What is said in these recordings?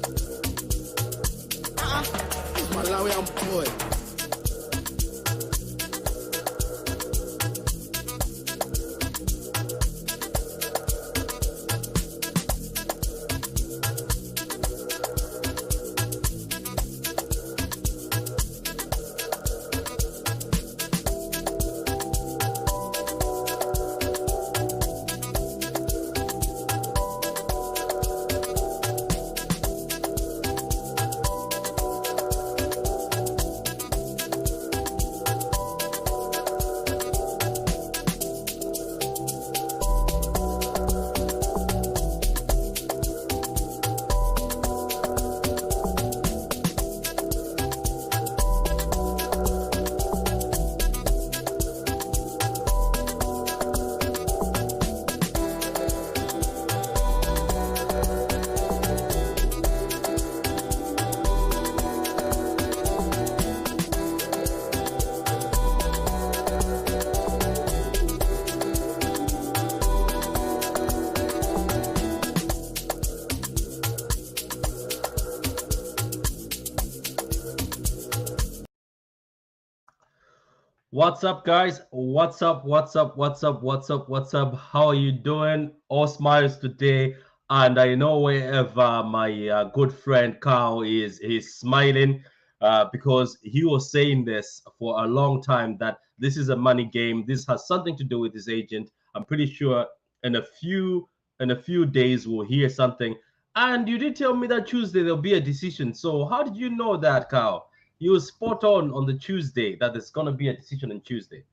It's Malawian boy. What's up, guys? What's up? What's up? What's up? What's up? What's up? How are you doing? All smiles today. And I know wherever my good friend Carl is, he's smiling because he was saying this for a long time that this is a money game. This has something to do with his agent. I'm pretty sure in a few days we'll hear something. And you did tell me that Tuesday there'll be a decision. So how did you know that, Carl? You were spot on the Tuesday that there's gonna be a decision on Tuesday.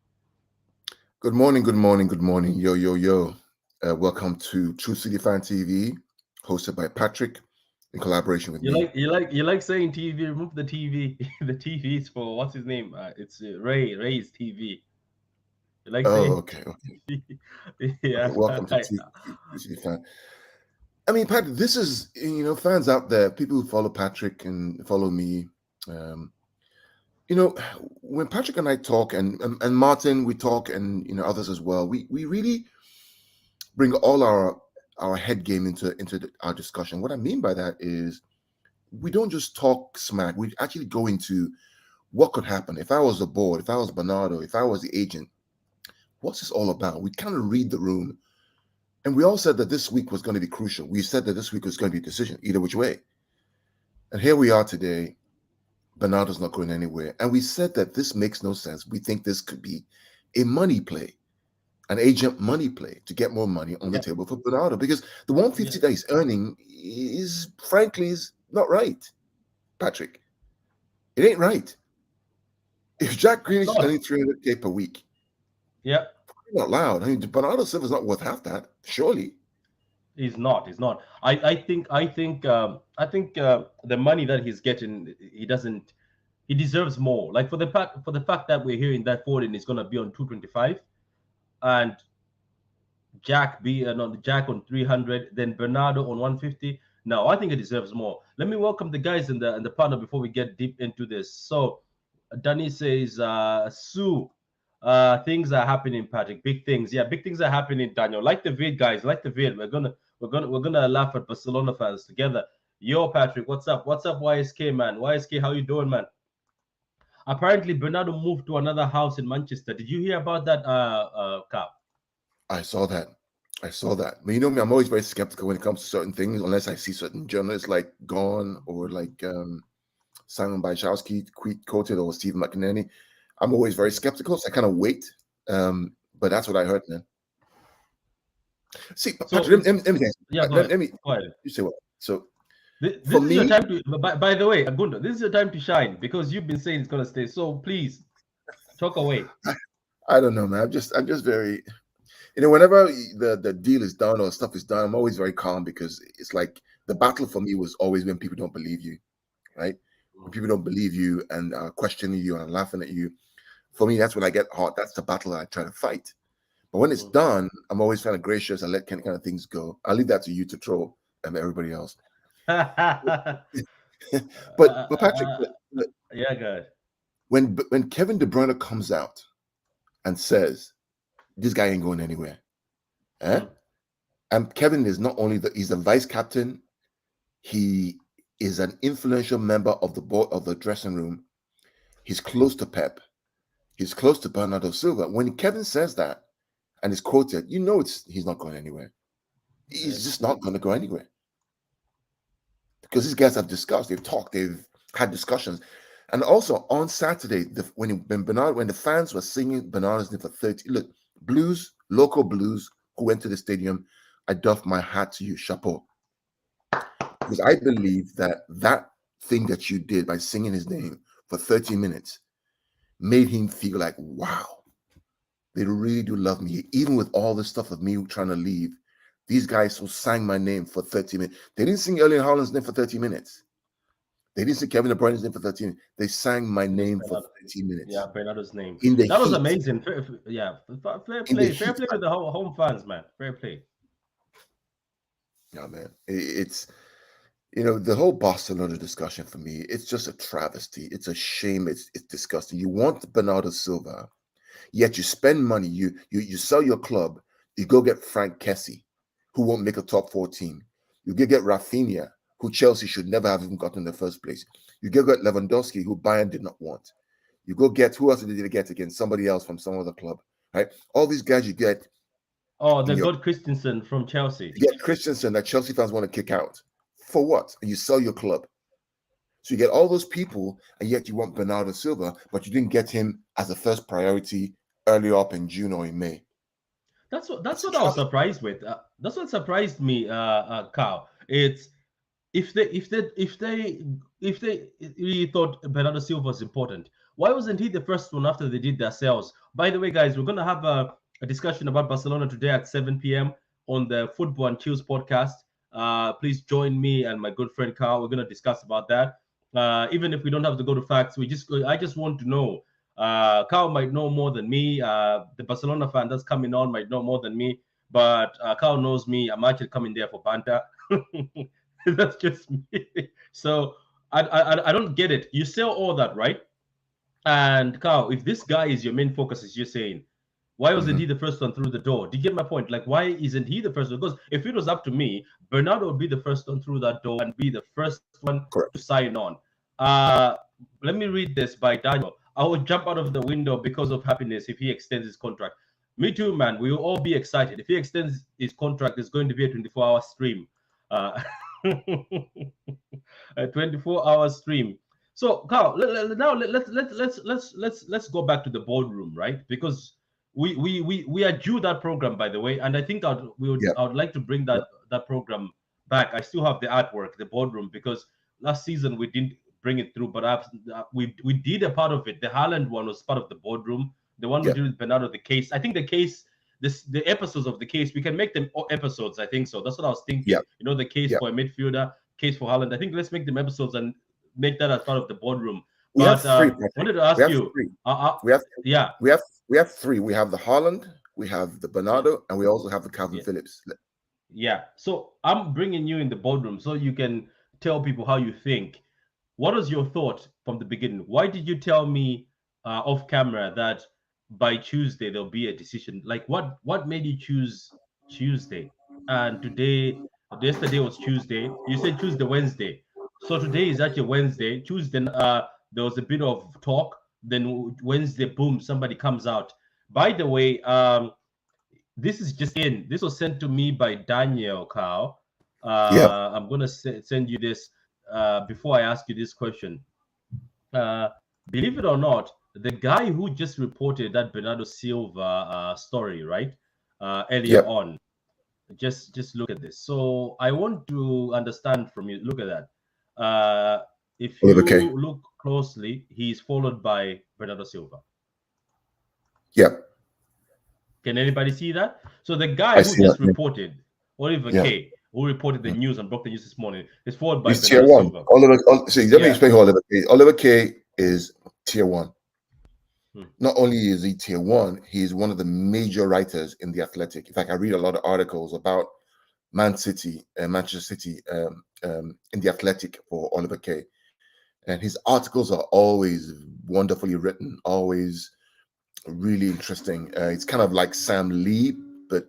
Good morning, good morning, good morning. Yo, yo, yo. Welcome to True City Fan TV, hosted by Patrick in collaboration with You me. like saying TV. Remove the TV. The TV is for what's his name? It's Ray's TV. You like Oh, saying okay, okay. yeah. Welcome to True City Fan. I mean, Patrick, this is, fans out there, people who follow Patrick and follow me. When Patrick and I talk, and Martin, we talk, and others as well, we really bring all our head game into our discussion. What I mean by that is we don't just talk smack. We actually go into what could happen if I was the board, if I was Bernardo, if I was the agent. What's this all about? We kind of read the room, and we all said that this week was going to be crucial. We said that this week was going to be a decision, either which way. And here we are today. Bernardo's not going anywhere, and we said that this makes no sense. We think this could be a money play, an agent money play to get more money on the table for Bernardo, because the 150 that he's earning is frankly not right, Patrick. It ain't right. If Jack Grealish is earning 300K per week, not loud. I mean, Bernardo Silva's not worth half that, surely. He's not. He's not. I think the money that he's getting, he doesn't. He deserves more. Like for the fact that we're hearing that Foden is gonna be on 225, and Jack on 300, then Bernardo on 150. No, I think it deserves more. Let me welcome the guys in the panel before we get deep into this. So, Danny says, Sue, things are happening, Patrick. Big things, yeah, big things are happening. Daniel, like the vid, guys, like the vid. We're gonna laugh at Barcelona fans together. Yo, Patrick, what's up? What's up, YSK man? YSK, how you doing, man? Apparently, Bernardo moved to another house in Manchester. Did you hear about that, Cap? I saw that. But you know me, I'm always very skeptical when it comes to certain things, unless I see certain journalists like Gone or like Simon Bajkowski quoted or Steve McInerney. I'm always very skeptical, so I kind of wait. But that's what I heard, man. See, Patrick, let me go ahead. You say what? So this is your time to. By the way, Agundo, this is your time to shine because you've been saying it's gonna stay. So please, talk away. I don't know, man. I'm just very. Whenever the deal is done or stuff is done, I'm always very calm because it's like the battle for me was always when people don't believe you, right? When people don't believe you and are questioning you and laughing at you. For me, that's when I get hot. That's the battle I try to fight. But when it's done, I'm always kind of gracious and let kind of things go. I'll leave that to you to troll and everybody else. but Patrick, yeah, good. When Kevin De Bruyne comes out and says, this guy ain't going anywhere. And Kevin is not only he's the vice captain, he is an influential member of the board of the dressing room. He's close to Pep. He's close to Bernardo Silva. When Kevin says that and is quoted, he's not going anywhere. He's just not going to go anywhere. Because these guys have discussed, they've talked, they've had discussions. And also on Saturday, when the fans were singing Bernardo's name for 30, look, local blues who went to the stadium, I doff my hat to you, chapeau. Because I believe that thing that you did by singing his name for 30 minutes made him feel like, wow, they really do love me. Even with all this stuff of me trying to leave, these guys who sang my name for 30 minutes. They didn't sing Erling Haaland's name for 30 minutes. They didn't sing Kevin De Bruyne's name for 30 minutes. They sang my name for 30 minutes. Yeah, Bernardo's name. That was amazing. Fair play. Fair play with the home fans, man. Fair play. Yeah, man. It's, the whole Barcelona discussion for me, it's just a travesty. It's a shame. It's disgusting. You want Bernardo Silva, yet you spend money. You sell your club. You go get Frank Kessie, who won't make a top 4 team. You go get Rafinha, who Chelsea should never have even gotten in the first place. You go get Lewandowski, who Bayern did not want. You go get, who else did they get again? Somebody else from some other club, right? All these guys you get. Oh, they got Christensen from Chelsea. You get Christensen that Chelsea fans want to kick out. For what? And you sell your club. So you get all those people, and yet you want Bernardo Silva, but you didn't get him as a first priority earlier up in June or in May. That's what I was surprised with. That's what surprised me, Carl. It's if they really thought Bernardo Silva was important, why wasn't he the first one after they did their sales? By the way, guys, we're gonna have a discussion about Barcelona today at 7 p.m. on the Football and Chills podcast. Please join me and my good friend Carl. We're gonna discuss about that. Even if we don't have to go to facts, I just want to know. Carl might know more than me. The Barcelona fan that's coming on might know more than me, but Carl knows me. I'm actually coming there for banter. That's just me. So I don't get it. You sell all that, right? And Carl, if this guy is your main focus, as you're saying, why wasn't he the first one through the door? Do you get my point? Like, why isn't he the first one? Because if it was up to me, Bernardo would be the first one through that door and be the first one to sign on. Let me read this by Daniel. I would jump out of the window because of happiness if he extends his contract. Me too, man. We will all be excited. If he extends his contract, it's going to be a 24-hour stream. A 24-hour stream. So, Carl, now let's go back to the boardroom, right? Because we are due that program, by the way, and I think I would like to bring that program back. I still have the artwork, the boardroom, because last season we didn't bring it through, but we did a part of it. The Haaland one was part of the boardroom. The one we did with Bernardo, the case. I think the case, the episodes of the case, we can make them episodes. I think so. That's what I was thinking. The case for a midfielder, case for Haaland. I think let's make them episodes and make that as part of the boardroom. We have three. I wanted to ask you. We have three. We have the Haaland, we have the Bernardo, and we also have the Calvin Phillips. Yeah. So I'm bringing you in the boardroom so you can tell people how you think. What was your thought from the beginning? Why did you tell me off camera that by Tuesday there'll be a decision? Like, what made you choose Tuesday? And yesterday was Tuesday. You said Tuesday, Wednesday. So today is actually Wednesday. Tuesday, there was a bit of talk. Then Wednesday, boom, somebody comes out. By the way, this is just in. This was sent to me by Daniel, Carl. I'm going to send you this before I ask you this question. Believe it or not, the guy who just reported that Bernardo Silva story, right, earlier on, just look at this. So I want to understand from you. Look at that. If you look closely, he's followed by Bernardo Silva. Yep. Can anybody see that? So the guy who just reported, Oliver K, who reported the news and broke the news this morning, is followed by Bernardo Silva. Let me explain who Oliver K is. Oliver K is tier 1. Not only is he tier 1, he's one of the major writers in The Athletic. In fact, I read a lot of articles about Manchester City in The Athletic for Oliver K. And his articles are always wonderfully written, always really interesting. It's kind of like Sam Lee, but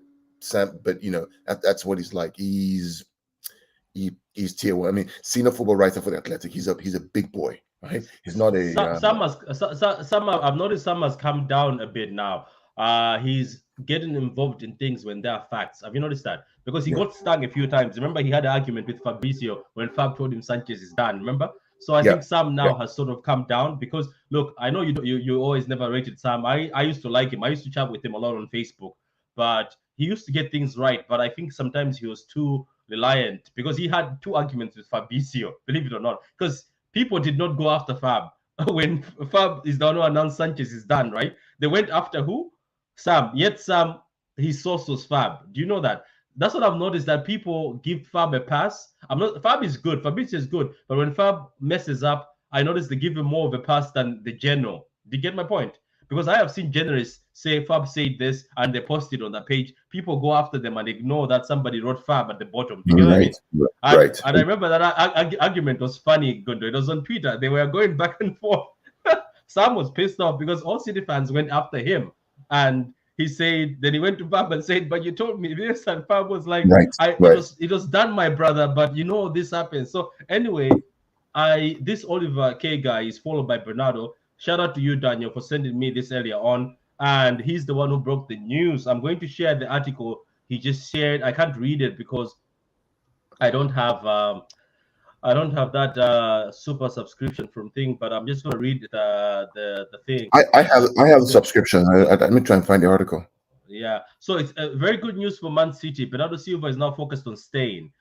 that's what he's like. He's he's tier one. I mean, senior football writer for the Athletic. He's a big boy, right? He's not a I've noticed some has come down a bit now. He's getting involved in things when there are facts. Have you noticed that? Because he yeah, got stung a few times. Remember, he had an argument with Fabrizio when Fab told him Sanchez is done. Remember? So I yeah, think Sam yeah. now has sort of come down because look, I know you always never rated Sam. I used to like him. I used to chat with him a lot on Facebook, but he used to get things right. But I think sometimes he was too reliant because he had two arguments with Fabrizio, believe it or not, because people did not go after Fab when Fab is the one who announced Sanchez is done, right? They went after who? Sam. Yet Sam, his source was Fab. Do you know that? That's what I've noticed, that people give Fab a pass. I'm not Fab is good, Fabrizio is good, but when Fab messes up, I notice they give him more of a pass than the general. Do you get my point? Because I have seen journalists say Fab said this and they post it on the page. People go after them and ignore that somebody wrote Fab at the bottom. Do you get what I Right, mean? And, right. and I remember that argument was funny, Gundo. It was on Twitter. They were going back and forth. Sam was pissed off because all City fans went after him. And he said, then he went to Fab and said, but you told me this. And Fab was like, Right, it right. was done, my brother, but you know this happens. So anyway, this Oliver K guy is followed by Bernardo. Shout out to you, Daniel, for sending me this earlier on. And he's the one who broke the news. I'm going to share the article he just shared. I can't read it because I don't have that super subscription from thing, but I'm just gonna read the thing. I have a subscription. Let me try and find the article. Yeah, so it's very good news for Man City. Bernardo Silva is now focused on staying.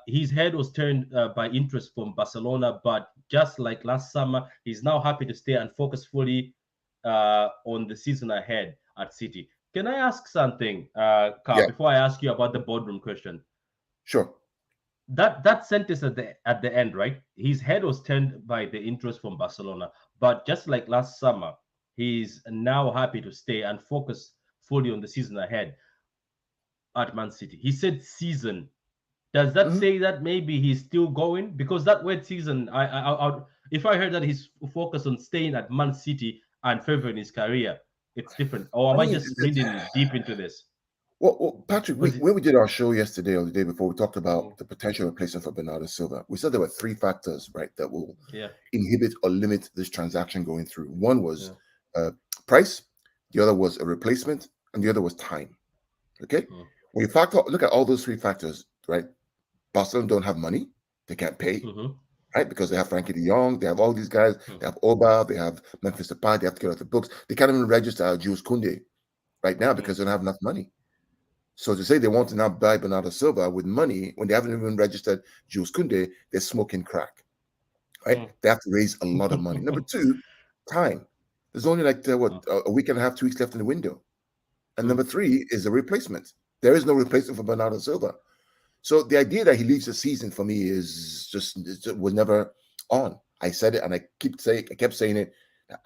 His head was turned by interest from Barcelona, but just like last summer, he's now happy to stay and focus fully on the season ahead at City. Can I ask something, Carl, Yeah, before I ask you about the boardroom question? sure. That sentence at the end, right? His head was turned by the interest from Barcelona, but just like last summer, he's now happy to stay and focus fully on the season ahead at Man City. He said season. Does that Mhm. say that maybe he's still going? Because that word season, if I heard that he's focused on staying at Man City and furthering his career, it's different. Or I am I mean, just reading deep into this? Patrick, Because when we did our show yesterday or the day before, we talked mm, about the potential replacement for Bernardo Silva. We said there were three factors, right, that will yeah, inhibit or limit this transaction going through. One was yeah, uh, price, the other was a replacement, and the other was time. Okay, mm, when you look at all those three factors, right? Barcelona don't have money; they can't pay, mm-hmm, right? Because they have Frankie De Jong, they have all these guys, mm, they have Oba, they have Memphis Depay, they have to get off the books. They can't even register Jules Koundé right now mm, because they don't have enough money. So to say they want to now buy Bernardo Silva with money when they haven't even registered Jules Koundé, they're smoking crack, right? mm. They have to raise a lot of money. Number two, time. There's only like Mm, a week and a half, 2 weeks left in the window. And mm, number three is a replacement. There is no replacement for Bernardo Silva. So the idea that he leaves the season for me is just was never on. I said it and I kept saying it.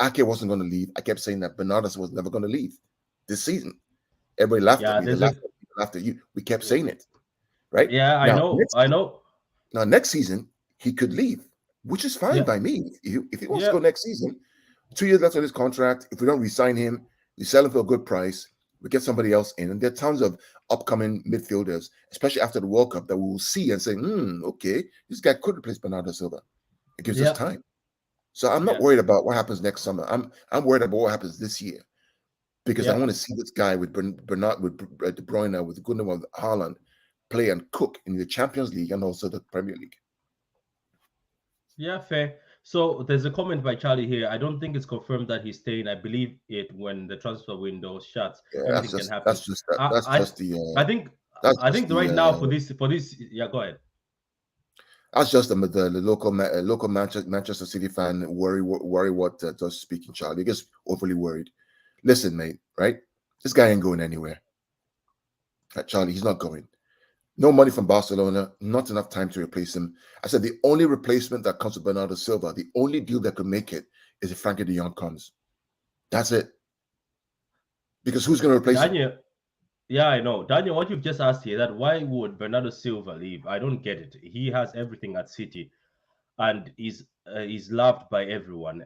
Ake wasn't going to leave. I kept saying that Bernardo was never going to leave this season. Everybody laughed at yeah, me. They there's a laughed at you. We kept saying it, right? yeah, Now, I know. next season he could leave, which is fine Yeah, by me. If he wants to yeah, go next season, 2 years left on his contract. If we don't resign him, we sell him for a good price. We get somebody else in, and there are tons of upcoming midfielders, especially after the World Cup, that we will see and say, okay, this guy could replace Bernardo Silva. It gives us yeah, time. So I'm not yeah, worried about what happens next summer. I'm worried about what happens this year because I yeah. want to see this guy with Bernard, with De Bruyne, with Gundogan, with Haaland play and cook in the Champions League and also the Premier League. Yeah, fair. So there's a comment by Charlie here. I don't think it's confirmed that he's staying. I believe it when the transfer window shuts. Yeah, Anything can happen. that's just I that's I, just the I think right now for this yeah, go ahead. that's just the local Manchester City fan worry what just speaking, Charlie. He gets overly worried. Listen, mate, right? This guy ain't going anywhere. Charlie, he's not going. No money from Barcelona, not enough time to replace him. I said the only replacement that comes with Bernardo Silva, the only deal that could make it is if Frankie De Jong comes. That's it. Because who's going to replace him? Daniel, yeah, I know. Daniel, what you've just asked here, that why would Bernardo Silva leave? I don't get it. He has everything at City and is loved by everyone.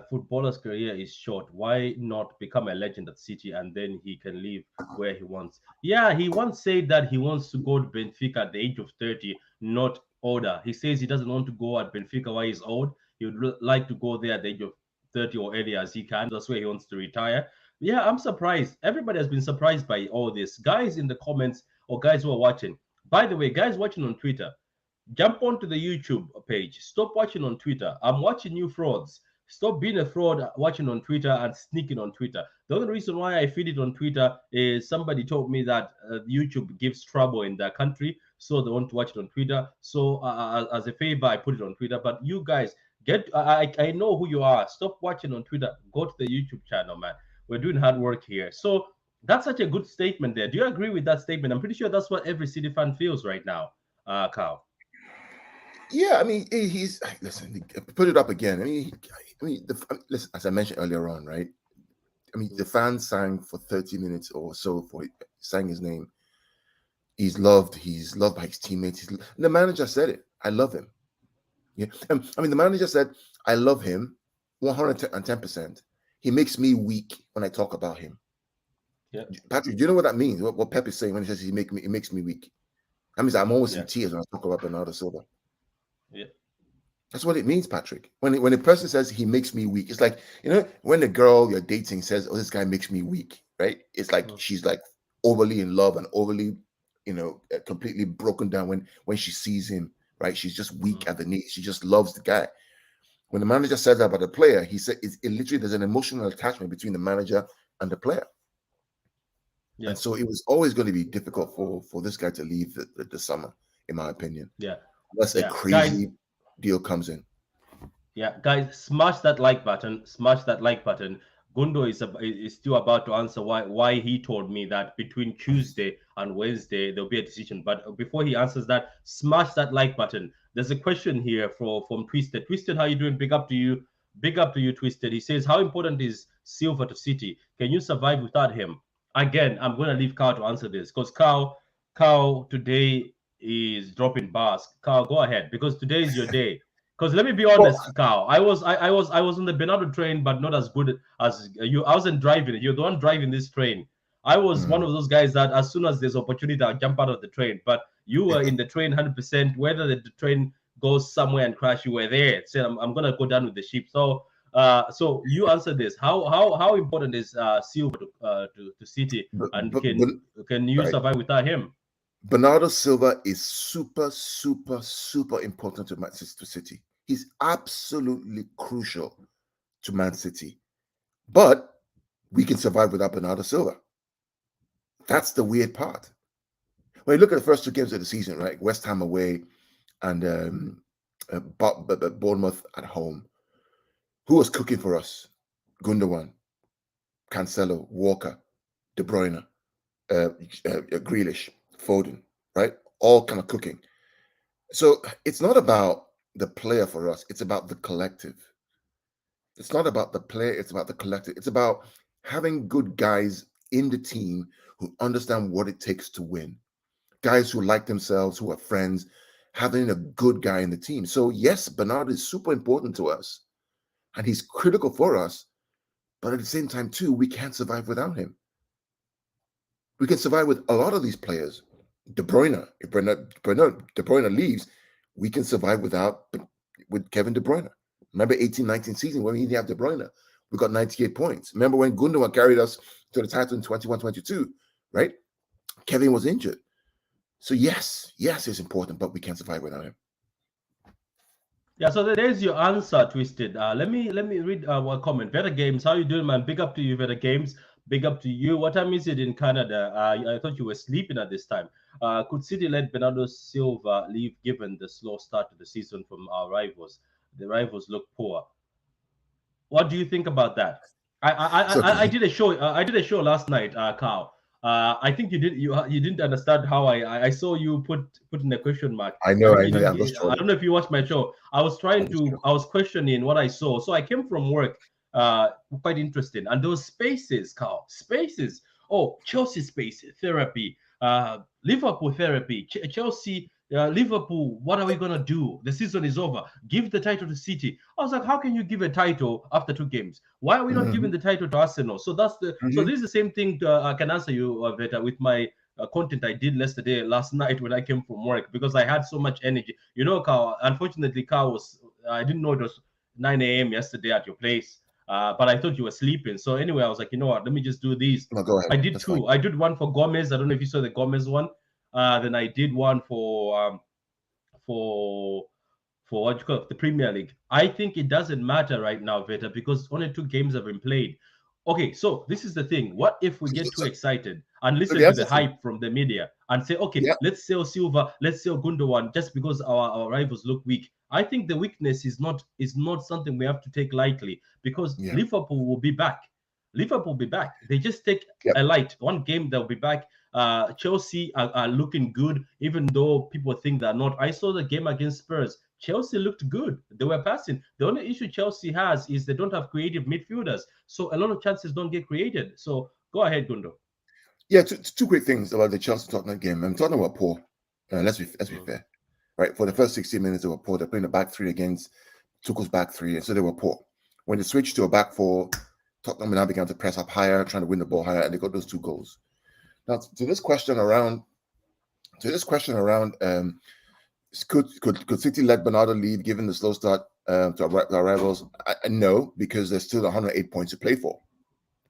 Footballer's career is short. Why not become a legend at City and then he can leave where he wants? Yeah, he once said that he wants to go to Benfica at the age of 30, not order. He says he doesn't want to go at Benfica while he's old. He would like to go there at the age of 30 or earlier as he can. That's where he wants to retire. Yeah, I'm surprised. Everybody has been surprised by all this. Guys in the comments or guys who are watching. By the way, guys watching on Twitter, jump onto the YouTube page. Stop watching on Twitter. I'm watching you frauds. Stop being a fraud watching on Twitter and sneaking on Twitter. The only reason why I feed it on Twitter is somebody told me that YouTube gives trouble in their country, so they want to watch it on Twitter. So as a favor, I put it on Twitter. But you guys get, I know who you are. Stop watching on Twitter. Go to the YouTube channel, man. We're doing hard work here. So that's such a good statement there. Do you agree with that statement? I'm pretty sure that's what every City fan feels right now, Carl. Yeah, I mean, he's listen. Put it up again. Listen. As I mentioned earlier on, right? I mean, the fans sang for 30 minutes or so for sang his name. He's loved. He's loved by his teammates. The manager said it. I love him. Yeah, I mean, the manager said, "I love him 110%. He makes me weak when I talk about him." Yeah, Patrick, do you know what that means? What Pep is saying when he says it makes me weak. That means I'm almost in tears when I talk about Bernardo Silva. Yeah, that's what it means, Patrick. When a person says he makes me weak, it's like, when the girl you're dating says, "Oh, this guy makes me weak," right? It's like she's like overly in love and overly, completely broken down when she sees him, right? She's just weak at the knees. She just loves the guy. When the manager says that about the player, he said it literally there's an emotional attachment between the manager and the player. Yeah. And so it was always going to be difficult for this guy to leave the summer, in my opinion. Yeah. Unless a crazy deal comes in. Yeah, guys, smash that like button. Smash that like button. Gundo is still about to answer why he told me that between Tuesday and Wednesday there'll be a decision. But before he answers that, smash that like button. There's a question here from Twisted. Twisted, how you doing? Big up to you. Big up to you, Twisted. He says, how important is Silva to City? Can you survive without him? Again, I'm going to leave Carl to answer this because Carl today is dropping bars. Carl, go ahead because today is your day. Because let me be honest, Carl, I was on the Bernardo train, but not as good as you. I wasn't driving it. You're the one driving this train. I was one of those guys that as soon as there's opportunity, I'll jump out of the train. But you were in the train 100%. Whether the train goes somewhere and crash, you were there. Say, I'm gonna go down with the ship. So you answer this. How important is Silva to City, and can you survive without him? Bernardo Silva is super, super, super important to Manchester City. He's absolutely crucial to Man City. But we can survive without Bernardo Silva. That's the weird part. When you look at the first two games of the season, right? West Ham away and Bournemouth at home. Who was cooking for us? Gundogan, Cancelo, Walker, De Bruyne, Grealish, Foden, right? All kind of cooking. So it's not about the player for us. It's about the collective. It's not about the player. It's about the collective. It's about having good guys in the team who understand what it takes to win. Guys who like themselves, who are friends, having a good guy in the team. So yes, Bernardo is super important to us and he's critical for us. But at the same time too, we can't survive without him. We can survive with a lot of these players. De Bruyne, if De Bruyne leaves, we can survive with Kevin De Bruyne. Remember 18-19 season when we didn't have De Bruyne, we got 98 points. Remember when Gundogan carried us to the title in 21-22, right? Kevin was injured. So yes, it's important, but we can't survive without him. Yeah, so there's your answer, Twisted. Let me read one comment. Better Games, how you doing, man? Big up to you, Better Games. Big up to you. What time is it in Canada? I thought you were sleeping at this time. Could City let Bernardo Silva leave given the slow start to the season from our rivals? The rivals look poor. What do you think about that? I did a show. I did a show last night, Carl. I think you didn't understand how I saw you put in a question mark. I know. I don't know if you watched my show. I was questioning what I saw. So I came from work, quite interesting, and those spaces, Carl, spaces. Oh, Chelsea space therapy, Liverpool therapy, Chelsea. Liverpool, what are we gonna do? The season is over. Give the title to City. I was like, how can you give a title after 2 games? Why are we not giving the title to Arsenal? So that's the so this is the same thing. I can answer you, Veta, with my content I did yesterday, last night when I came from work, because I had so much energy. You know, Carl, unfortunately, Carl was, I didn't know it was 9 a.m. yesterday at your place, but I thought you were sleeping. So anyway, I was like, you know what, let me just do these. No, go I ahead. did That's fine. two. I did one for Gomez. I don't know if you saw the Gomez one. Then I did one for what you call it, the Premier League. I think it doesn't matter right now, Veta, because only two games have been played. Okay, so this is the thing. What if we get too So, excited and so listen the to answer the to hype from the media and say, okay, yeah, let's sell Silva, let's sell Gundogan just because our rivals look weak? I think the weakness is not something we have to take lightly, because yeah, Liverpool will be back. Liverpool will be back. They just take yeah. a light. One game they'll be back. Chelsea are looking good, even though people think they're not. I saw the game against Spurs. Chelsea looked good. They were passing. The only issue Chelsea has is they don't have creative midfielders. So a lot of chances don't get created. So go ahead, Gundo. Yeah, two great things about the Chelsea Tottenham game. I'm talking about poor. Let's be Mm. fair, right? For the first 60 minutes, they were poor. They're playing a back three against Tuchel's back three, and so they were poor. When they switched to a back four, Tottenham now began to press up higher, trying to win the ball higher, and they got those two goals. Now, to this question around, could City let Bernardo leave given the slow start to our rivals? No, because there's still 108 points to play for.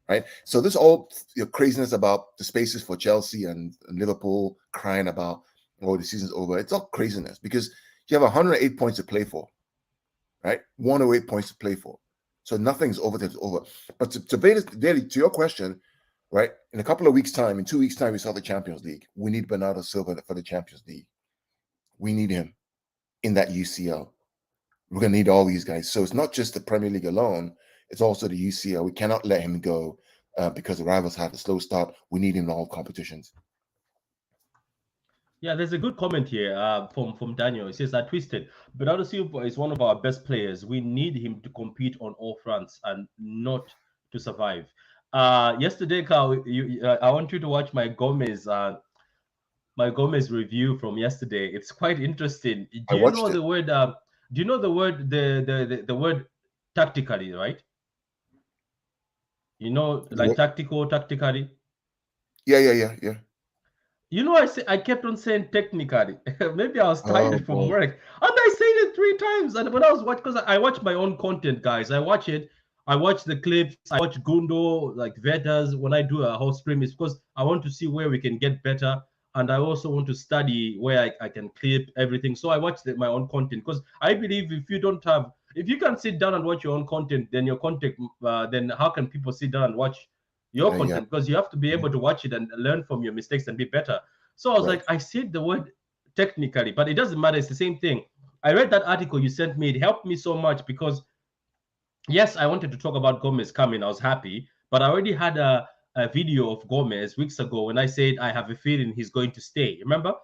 Right, so this all craziness about the spaces for Chelsea and Liverpool crying about, oh, the season's over. It's all craziness because you have 108 points to play for, right? 108 points to play for, so nothing's over till it's over. But to your question, right? In a couple of weeks' time, in 2 weeks' time, we start the Champions League. We need Bernardo Silva for the Champions League. We need him in that UCL. We're going to need all these guys. So it's not just the Premier League alone. It's also the UCL. We cannot let him go because the rivals had a slow start. We need him in all competitions. Yeah, there's a good comment here from Daniel. It says, "I twisted. Bernardo Silva is one of our best players. We need him to compete on all fronts and not to survive." Yesterday, Carl, I want you to watch my Gomez review from yesterday. It's quite interesting. I Do you know watched it. the word? Do you know the word the word tactically, right? You know, like tactically. Yeah. You know, I kept on saying technically. Maybe I was Oh tired from boy. work, and I said it 3 times. And when I was watching, because I watch my own content, guys, I watch it. I watch the clips. I watch Gundo, like Vedas. When I do a whole stream, it's because I want to see where we can get better, and I also want to study where I can clip everything. So I watch my own content, because I believe if you can sit down and watch your own content, then then how can people sit down and watch your Yeah. content? Because you have to be able to watch it and learn from your mistakes and be better. So I was Right. like, I said the word technically, but it doesn't matter. It's the same thing. I read that article you sent me. It helped me so much because, yes, I wanted to talk about Gomez coming. I was happy, but I already had a video of Gomez weeks ago when I said I have a feeling he's going to stay. Remember?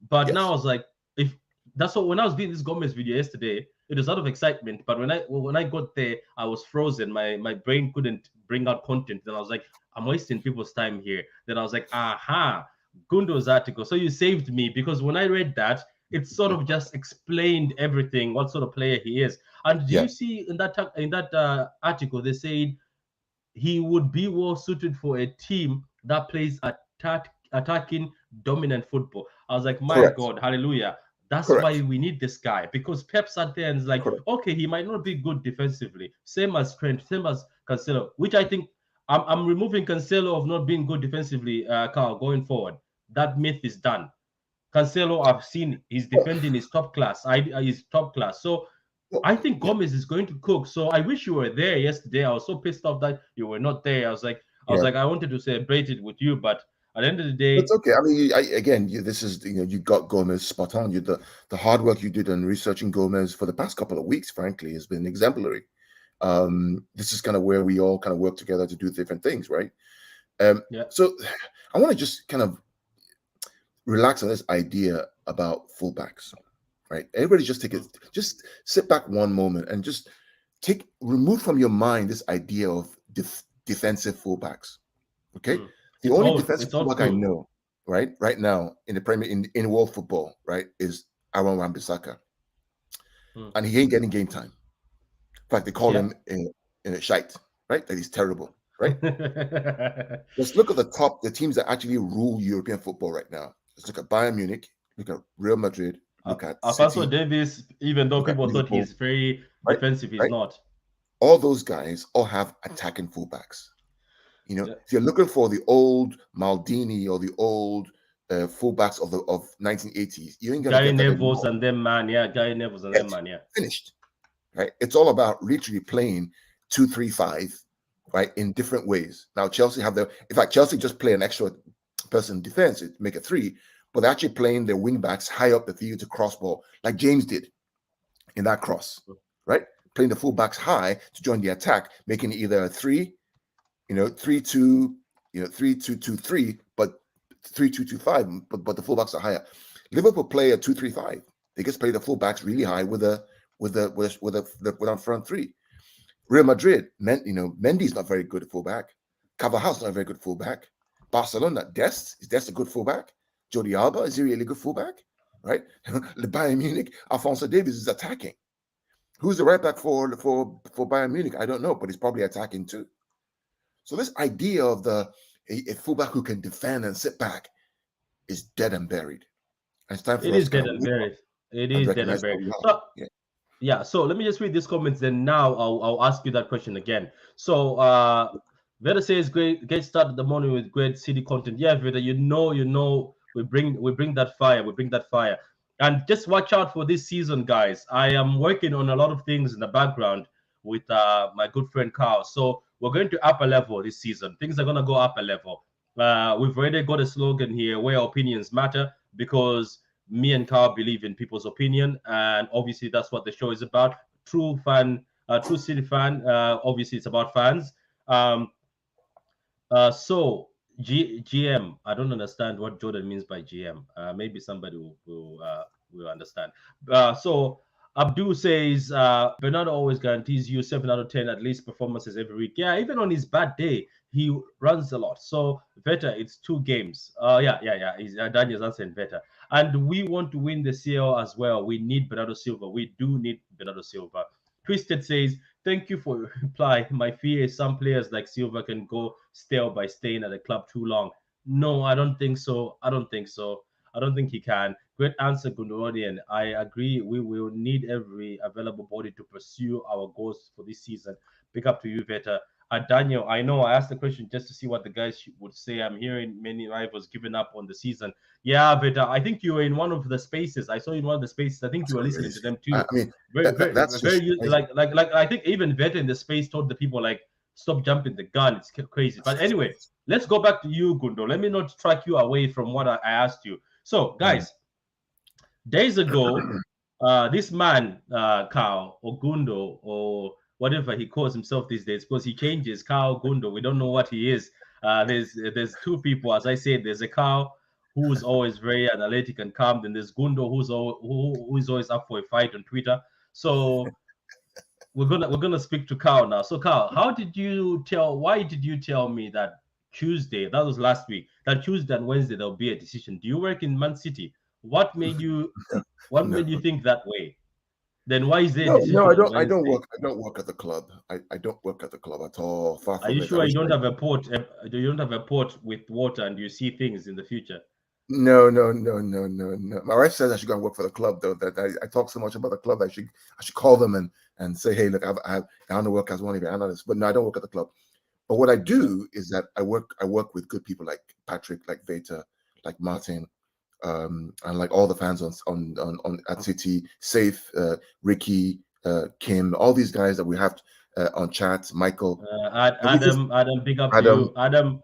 But now I Yes. was like, if that's what when I was doing this Gomez video yesterday, it was out of excitement. But when I got there, I was frozen. My brain couldn't bring out content. Then I was like, I'm wasting people's time here. Then I was like, aha, Gundo's article. So you saved me, because when I read that, it sort of just explained everything, what sort of player he is. And do Yeah. you see in that article they said he would be well suited for a team that plays attacking dominant football. I was like, my Correct. God, hallelujah. That's why Correct. we need this guy, because Pep sat there and is like, Correct. okay, he might not be good defensively, same as Trent, same as Cancelo, which I think I'm removing Cancelo of not being good defensively, Carl, going forward. That myth is done. Cancelo, I've seen his Well, defending is top class. Is top class. So well, I think yeah. Gomez is going to cook. So I wish you were there yesterday. I was so pissed off that you were not there. Yeah. I wanted to celebrate it with you, but at the end of the That's day, okay. I mean, this is you got Gomez spot on. You the hard work you did on researching Gomez for the past couple of weeks, frankly, has been exemplary. This is kind of where we all kind of work together to do different things, right? yeah. So I want to just kind of relax on this idea about fullbacks, right? Everybody just take it, Mm, just sit back one moment and just remove from your mind this idea of defensive fullbacks. Okay, mm. the only defensive It's old fullback I school. know, right now in the Premier in world football, right, is Aaron Wan-Bissaka, Mm, and he ain't getting game time. In fact, they call yeah. him in a shite, right? That he's terrible. right? Let's look at the teams that actually rule European football right now. Let's look at Bayern Munich, look at Real Madrid, look at Alfonso City, Davis, even though look at people thought Liverpool, he's very right? defensive, he's Right? not. All those guys all have attacking fullbacks. You know, Yeah. if you're looking for the old Maldini or the old fullbacks of 1980s, you ain't gonna Gary get that Neville's anymore. and them, man. Yeah, Gary Neville's and them, Yet man. Yeah. finished, right? It's all about literally playing 2-3-5, right, in different ways. Now Chelsea have in fact, Chelsea just play an extra person in defense, it make it 3, but they're actually playing their wing backs high up the field to cross ball, like James did in that cross, right? Playing the fullbacks high to join the attack, making it either a 3, 3-2, 3-2-2-3, but 3-2-2-5, but the fullbacks are higher. Liverpool play a 2-3-5. They just play the fullbacks really high with a front 3. Real Madrid, Mendy's not very good at fullback. Carvajal's not a very good fullback. Barcelona, is Dest a good fullback? Jordi Alba, is he really a good fullback? Right? Bayern Munich, Alfonso Davies is attacking. Who's the right back for Bayern Munich? I don't know, but he's probably attacking too. So this idea of a fullback who can defend and sit back is dead and buried. And it's time for It us is to kind dead of and wake up buried. It and is dead and recognize what buried. we are. So Yeah. yeah, so let me just read these comments, then now I'll ask you that question again. So Veda says great start the morning with great city content. Yeah, Veda, you know we bring that fire, And just watch out for this season, guys. I am working on a lot of things in the background with my good friend Carl. So we're going to upper level this season. Things are gonna go upper level. We've already got a slogan here where opinions matter, because me and Carl believe in people's opinion, and obviously that's what the show is about. True fan, true city fan. Obviously, it's about fans. Um, so GM, I don't understand what Jordan means by GM. Maybe somebody will understand. So Abdul says Bernardo always guarantees you 7 out of 10 at least performances every week. Yeah, even on his bad day, he runs a lot. So Veta, it's 2 games. Yeah. He's Daniel's answering Veta, and we want to win the CL as well. We need Bernardo Silva. We do need Bernardo Silva. Twisted says, thank you for your reply. My fear is some players like Silva can go stale by staying at the club too long. No, I don't think so. I don't think he can. Great answer, Gundogan. I agree. We will need every available body to pursue our goals for this season. Pick up to you, Veta. Daniel, I know I asked the question just to see what the guys would say. I'm hearing many rivals giving up on the season. Yeah, Veta, I think you were in one of the spaces. I saw you in one of the spaces. I think you were listening to them too. I mean, Very, very, that's just very like I think even Veta in the space told the people like stop jumping the gun. It's crazy. But anyway, let's go back to you, Gundo. Let me not track you away from what I asked you. So, guys, days ago, this man, Kao or Gundo or whatever he calls himself these days, because he changes Kao Gundo. We don't know what he is. There's 2 people, as I said. There's a Kao who's always very analytic and calm. Then there's Gundo who's always up for a fight on Twitter. So we're gonna speak to Kao now. So Kao, why did you tell me that Tuesday, that was last week, that Tuesday and Wednesday there'll be a decision? Do you work in Man City? What made you think that way? Then why is there a decision I on don't. I don't Wednesday? work. I don't work at the club. I don't work at the club at all. Far Are from you it. I sure you wish don't I have a did. port? You don't have a port with water and you see things in the future? No. My wife says I should go and work for the club, though. That I talk so much about the club. I should call them and say, hey, look, I want to work as one of your analysts. But no, I don't work at the club. But what I do is that I work with good people like Patrick, like Veta, like Martin, and like all the fans on at City, Safe, Ricky, Kim, all these guys that we have on chat, Michael. Adam, big up to Adam. you.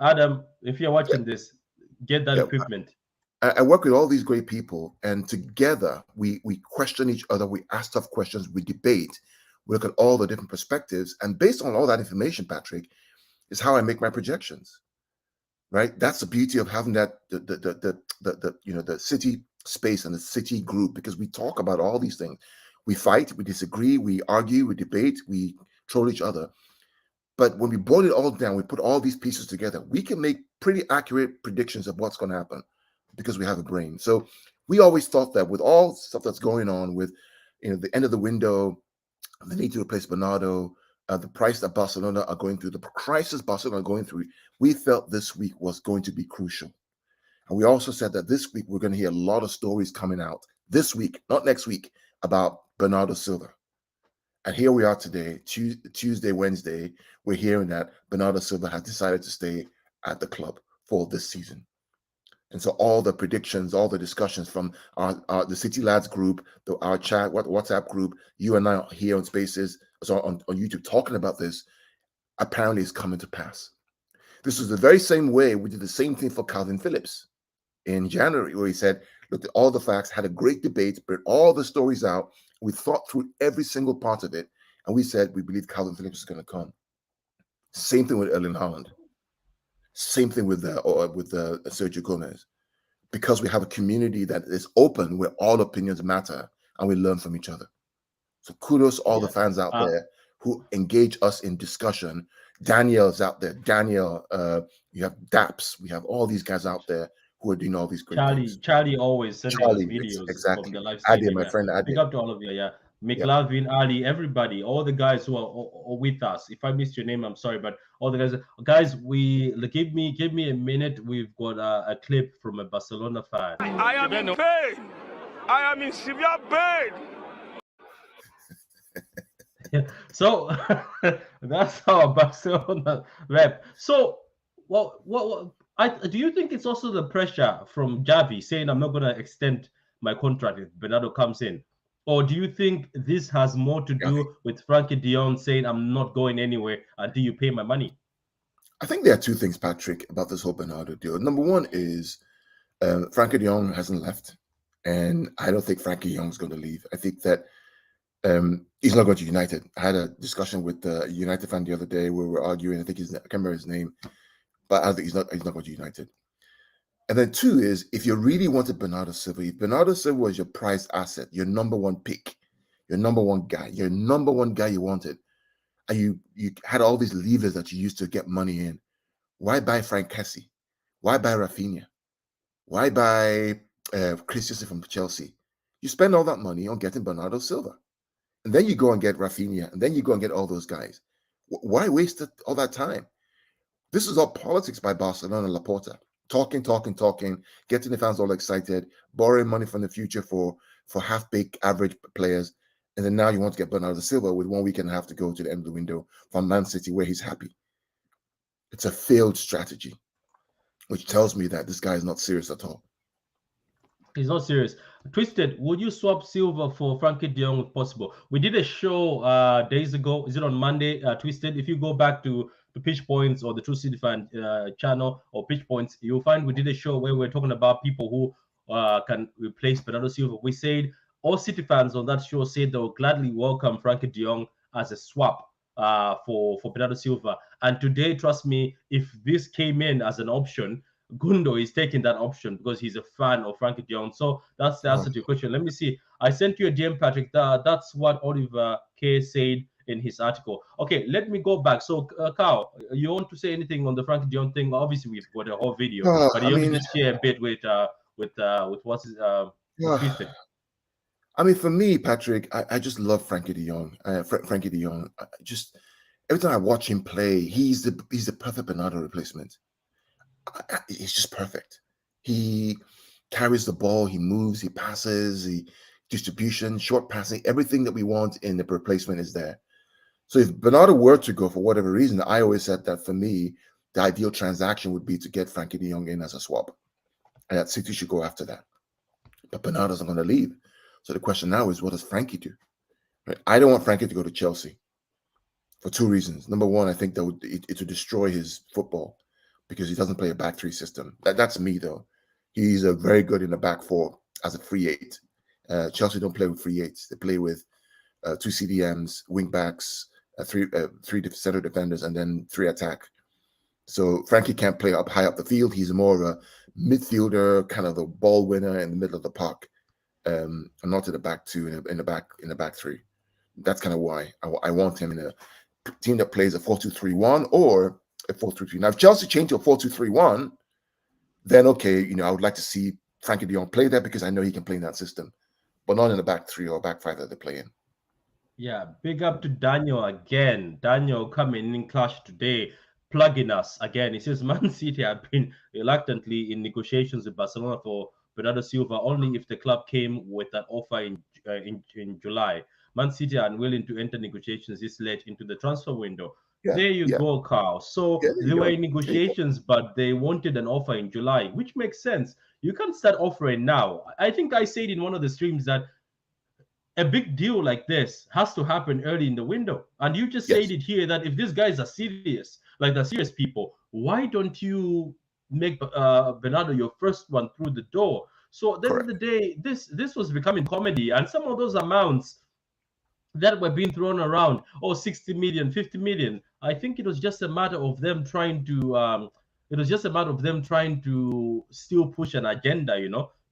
Adam, if you're Yeah, watching this, get that yeah. equipment. I work with all these great people, and together we question each other, we ask tough questions, we debate, we look at all the different perspectives, and based on all that information, Patrick, is how I make my projections. Right? That's the beauty of having that the city space and the city group, because we talk about all these things. We fight, we disagree, we argue, we debate, we troll each other. But when we boil it all down, we put all these pieces together, we can make pretty accurate predictions of what's going to happen because we have a brain. So we always thought that with all stuff that's going on with the end of the window, the need to replace Bernardo, the price that Barcelona are going through, the crisis Barcelona are going through, we felt this week was going to be crucial. And we also said that this week we're going to hear a lot of stories coming out this week, not next week, about Bernardo Silva. And here we are today, Tuesday, Wednesday, we're hearing that Bernardo Silva has decided to stay at the club for this season. And so all the predictions, all the discussions from the City Lads group, our chat, WhatsApp group, you and I are here on Spaces, so on YouTube talking about this, apparently is coming to pass. This is the very same way we did the same thing for Calvin Phillips in January, where he said, looked at all the facts, had a great debate, brought all the stories out. We thought through every single part of it, and we said we believe Calvin Phillips is going to come. Same thing with Erling Haaland. Same thing with Sergio Gomez. Because we have a community that is open, where all opinions matter, and we learn from each other. So kudos all the fans out there who engage us in discussion. Daniel's out there. Daniel, you have Daps. We have all these guys out there who are doing all these great things. Charlie always sending us videos exactly. from the live Adi, streaming. my friend Adi. Big up to all of you. Yeah. McLavin, Ali, everybody, all the guys who are with us. If I missed your name, I'm sorry, but all the guys, give me a minute. We've got a clip from a Barcelona fan. I am in pain. I am in severe pain. So that's our Barcelona rep. So what do you think it's also the pressure from Javi saying I'm not going to extend my contract if Bernardo comes in? Or do you think this has more to do with Frankie de Jong saying I'm not going anywhere until you pay my money? I think there are two things, Patrick, about this whole Bernardo deal. Number one is Frankie de Jong hasn't left, and I don't think Frankie de Jong is going to leave. I think that he's not going to United. I had a discussion with a United fan the other day where we were arguing. I can't remember his name, but I think he's not going to United. And then two is, if you really wanted Bernardo Silva, if Bernardo Silva was your prized asset, your number one pick, your number one guy you wanted, and you had all these levers that you used to get money in, why buy Frank Kessie? Why buy Rafinha? Why buy Christensen from Chelsea? You spend all that money on getting Bernardo Silva. And then you go and get Rafinha, and then you go and get all those guys. Why waste all that time? This is all politics by Barcelona and Laporta. Talking, getting the fans all excited, borrowing money from the future for half-baked average players. And then now you want to get Bernardo Silva with 1 week and a half to go to the end of the window from Man City where he's happy. It's a failed strategy, which tells me that this guy is not serious at all. He's not serious. Twisted, would you swap Silva for Frankie de Jong if possible? We did a show days ago. Is it on Monday, Twisted? If you go back to the Pitch Points or the True City Fan channel or Pitch Points, you'll find we did a show where we're talking about people who can replace Bernardo Silva. We said all City fans on that show said they will gladly welcome Frankie de Jong as a swap for Bernardo Silva. And today, trust me, if this came in as an option, Gundo is taking that option because he's a fan of Frankie de Jong. So that's the answer to your question. Let me see. I sent you a DM, Patrick. That's what Oliver K said in his article. Okay, let me go back. So, Carl, you want to say anything on the Frankie de Jong thing? Obviously, we've got a whole video, but you want to just share a bit with what's his Twisted. I mean, for me, Patrick, I just love Frankie de Jong. Frankie de Jong. Every time I watch him play, he's the perfect Bernardo replacement. He's just perfect. He carries the ball, he moves, he passes, he distribution, short passing, everything that we want in the replacement is there. So if Bernardo were to go for whatever reason, I always said that for me, the ideal transaction would be to get Frankie de Jong in as a swap. And that City should go after that. But Bernardo's not going to leave. So the question now is, what does Frankie do? Right? I don't want Frankie to go to Chelsea for two reasons. Number one, I think that it would destroy his football because he doesn't play a back three system. That's me, though. He's very good in the back four as a free eight. Chelsea don't play with free eights. They play with two CDMs, wing backs, three center defenders, and then three attack. So Frankie can't play up high up the field. He's more of a midfielder, kind of a ball winner in the middle of the park, and not to the back two in the back three. That's kind of why I want him in a team that plays a 4-2-3-1 or a 4-3-3. Now, if Chelsea change to a 4-2-3-1, then okay, I would like to see Frankie de Jong play there because I know he can play in that system, but not in the back three or back five that they play in. Yeah, big up to Daniel again. Daniel coming in clutch today, plugging us again. He says Man City have been reluctantly in negotiations with Barcelona for Bernardo Silva only if the club came with an offer in July. Man City are unwilling to enter negotiations this late into the transfer window. Yeah, There you yeah, go, Carl. yeah. So There they you were go. in There you go. negotiations, but they wanted an offer in July, which makes sense. You can't start offering now. I think I said in one of the streams that a big deal like this has to happen early in the window. And you just said Yes, it here that if these guys are serious, like they're serious people, why don't you make Bernardo your first one through the door? So at the end of correct. the day, this was becoming comedy, and some of those amounts that were being thrown around, oh, 60 million, 50 million. I think it was just a matter of them trying to it was just a matter of them trying to still push an agenda,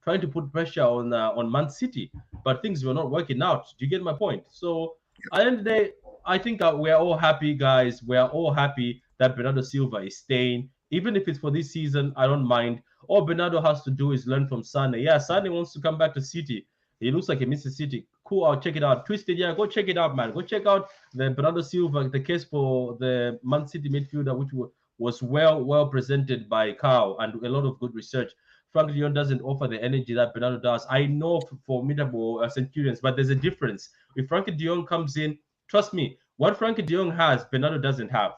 trying to put pressure on Man City, but things were not working out. Do you get my point? So at the end of the day, I think we're all happy, guys. We're all happy that Bernardo Silva is staying, even if it's for this season. I don't mind. All Bernardo has to do is learn from Sane. Yeah, Sane wants to come back to City. He looks like a Mr. City. Cool. I'll check it out. Twisted. Yeah, go check it out, man. Go check out the Bernardo Silva, the case for the Man City midfielder, which was well presented by Carl and a lot of good research. Frank de Jong doesn't offer the energy that Bernardo does. I know for formidable Centurions, but there's a difference. If Frank de Jong comes in, trust me, what Frank de Jong has, Bernardo doesn't have.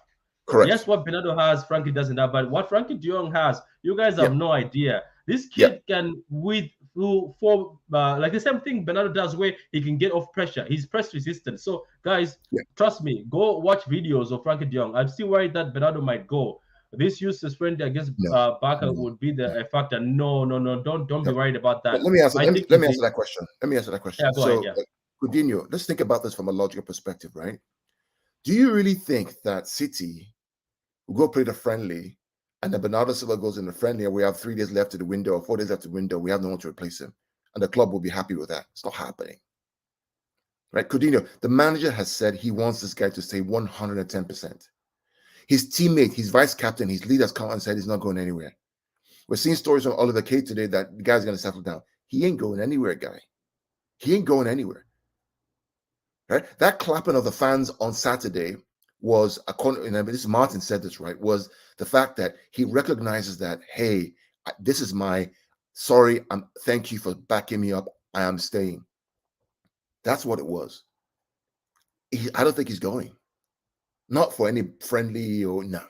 Yes, Correct. what Bernardo has, Frankie doesn't have, but what Frankie de Jong has, you guys have Yep. no idea. This Yep. kid can, with for like the same thing Bernardo does, where he can get off pressure. He's press resistant. So, guys, Yep. trust me, go watch videos of Frankie de Jong. I'm still worried that Bernardo might go. This useless friendly against No. Barca No. would be No. a factor. No, no, no, don't be No. worried about But that. let me answer. I think Let he's me a, answer that question. Let me answer that question. yeah. Go ahead. So, Yeah. Coutinho, let's think about this from a logical perspective, right? Do you really think that City will go play the friendly, and then Bernardo Silva goes in the friendly, and we have 3 days left to the window, or 4 days left to the window, we have no one to replace him, and the club will be happy with that? It's not happening, right? Coutinho, the manager has said he wants this guy to stay 110%. His teammate, his vice captain, his leader has come and said he's not going anywhere. We're seeing stories from Oliver Kay today that the guy's going to settle down. He ain't going anywhere, guy. He ain't going anywhere. Right? That clapping of the fans on Saturday was, according, and this Martin said this, right, was the fact that he recognizes that, hey, this is my sorry, thank you for backing me up. I am staying. That's what it was. I don't think he's going. Not for any friendly or no.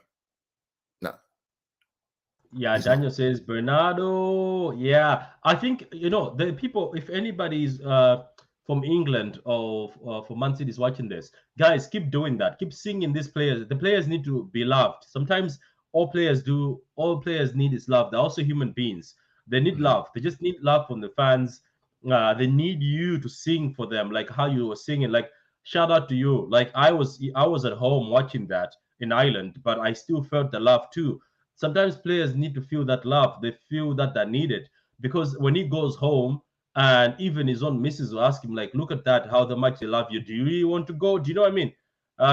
Yeah, He's not. Daniel says Bernardo. Yeah, I think the people. If anybody's from England or from Man City is watching this, guys, keep doing that. Keep singing these players. The players need to be loved. Sometimes all players do. All players need is love. They're also human beings. They need Mhm. love. They just need love from the fans. They need you to sing for them, like how you were singing. Like shout out to you. Like I was at home watching that in Ireland, but I still felt the love too. Sometimes players need to feel that love. They feel that they need it because when he goes home and even his own missus will ask him, like, look at that, how much they love you. Do you really want to go? Do you know what I mean?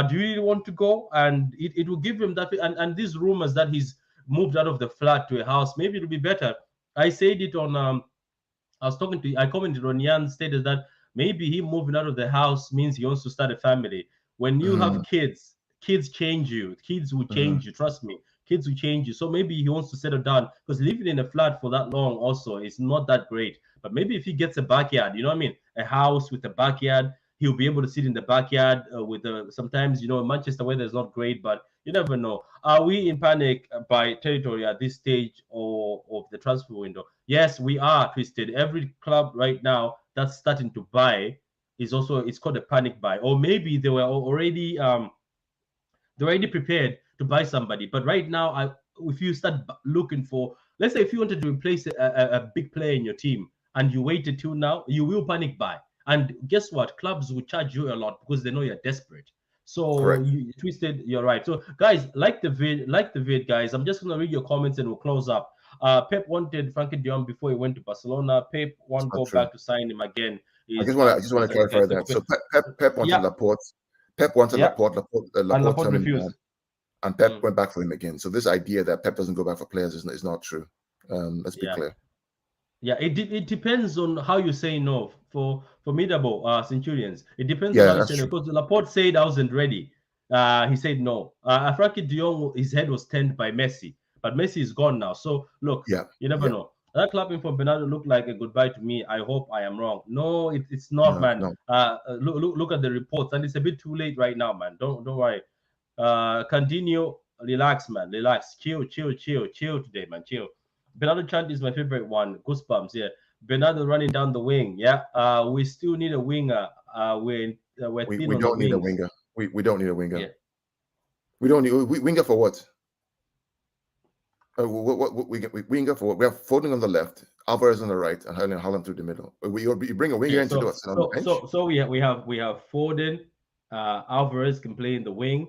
Do you really want to go? And it will give him that. And these rumors that he's moved out of the flat to a house, maybe it'll be better. I said it on I was talking to I commented on Jan's status that maybe him moving out of the house means he wants to start a family. When you have Mhm. kids, kids change you. Kids will Mhm. change you. Trust me. Kids will change you. So maybe he wants to settle down because living in a flat for that long also is not that great. But maybe if he gets a backyard, you know what I mean? A house with a backyard, he'll be able to sit in the backyard with the sometimes Manchester weather is not great, but you never know. Are we in panic by territory at this stage or of the transfer window? Yes, we are twisted. Every club right now that's starting to buy it's called a panic buy, or maybe they're already prepared to buy somebody. But right now, if you start looking for, let's say, if you wanted to replace a big player in your team and you waited till now, you will panic buy. And guess what? Clubs will charge you a lot because they know you're desperate. So Correct. you twisted, you're right. So guys, like the vid, guys. I'm just gonna read your comments and we'll close up. Pep wanted Frankie de Jong before he went to Barcelona. Pep It's won't not go true. back to sign him again. I Is just want to okay, clarify so that. okay. So Pep wanted Yeah, Laporte. Pep wanted yeah. Laporte. And Laporte Laporte turned him down, refused. and Pep Mm, went back for him again. So this idea that Pep doesn't go back for players is not true. Let's be yeah. clear. Yeah, it depends on how you say no, formidable Centurions. It depends on Yeah, how you that's say it. true. Because Laporte said I wasn't ready. He said no. Frankie de Jong, his head was turned by Messi, but Messi is gone now. So look, Yeah, you never yeah. know. That clapping for Bernardo looked like a goodbye to me. I hope I am wrong. No, it's not, No, man. no. Look at the reports, and it's a bit too late right now, man. Don't worry. Continue. Relax, man. Relax. Chill today, man. Chill. Bernardo Chant is my favorite one. Goosebumps, yeah. Bernardo running down the wing, yeah. We still need a winger. We're thin We on the don't need a wings. winger. We don't need a winger. Yeah. We don't need winger for what? What we winger for? We have Foden on the left, Alvarez on the right, and Haaland through the middle. You bring a winger Yeah. in to do So it, sit on the so bench. so so we have Foden. Alvarez can play in the wing.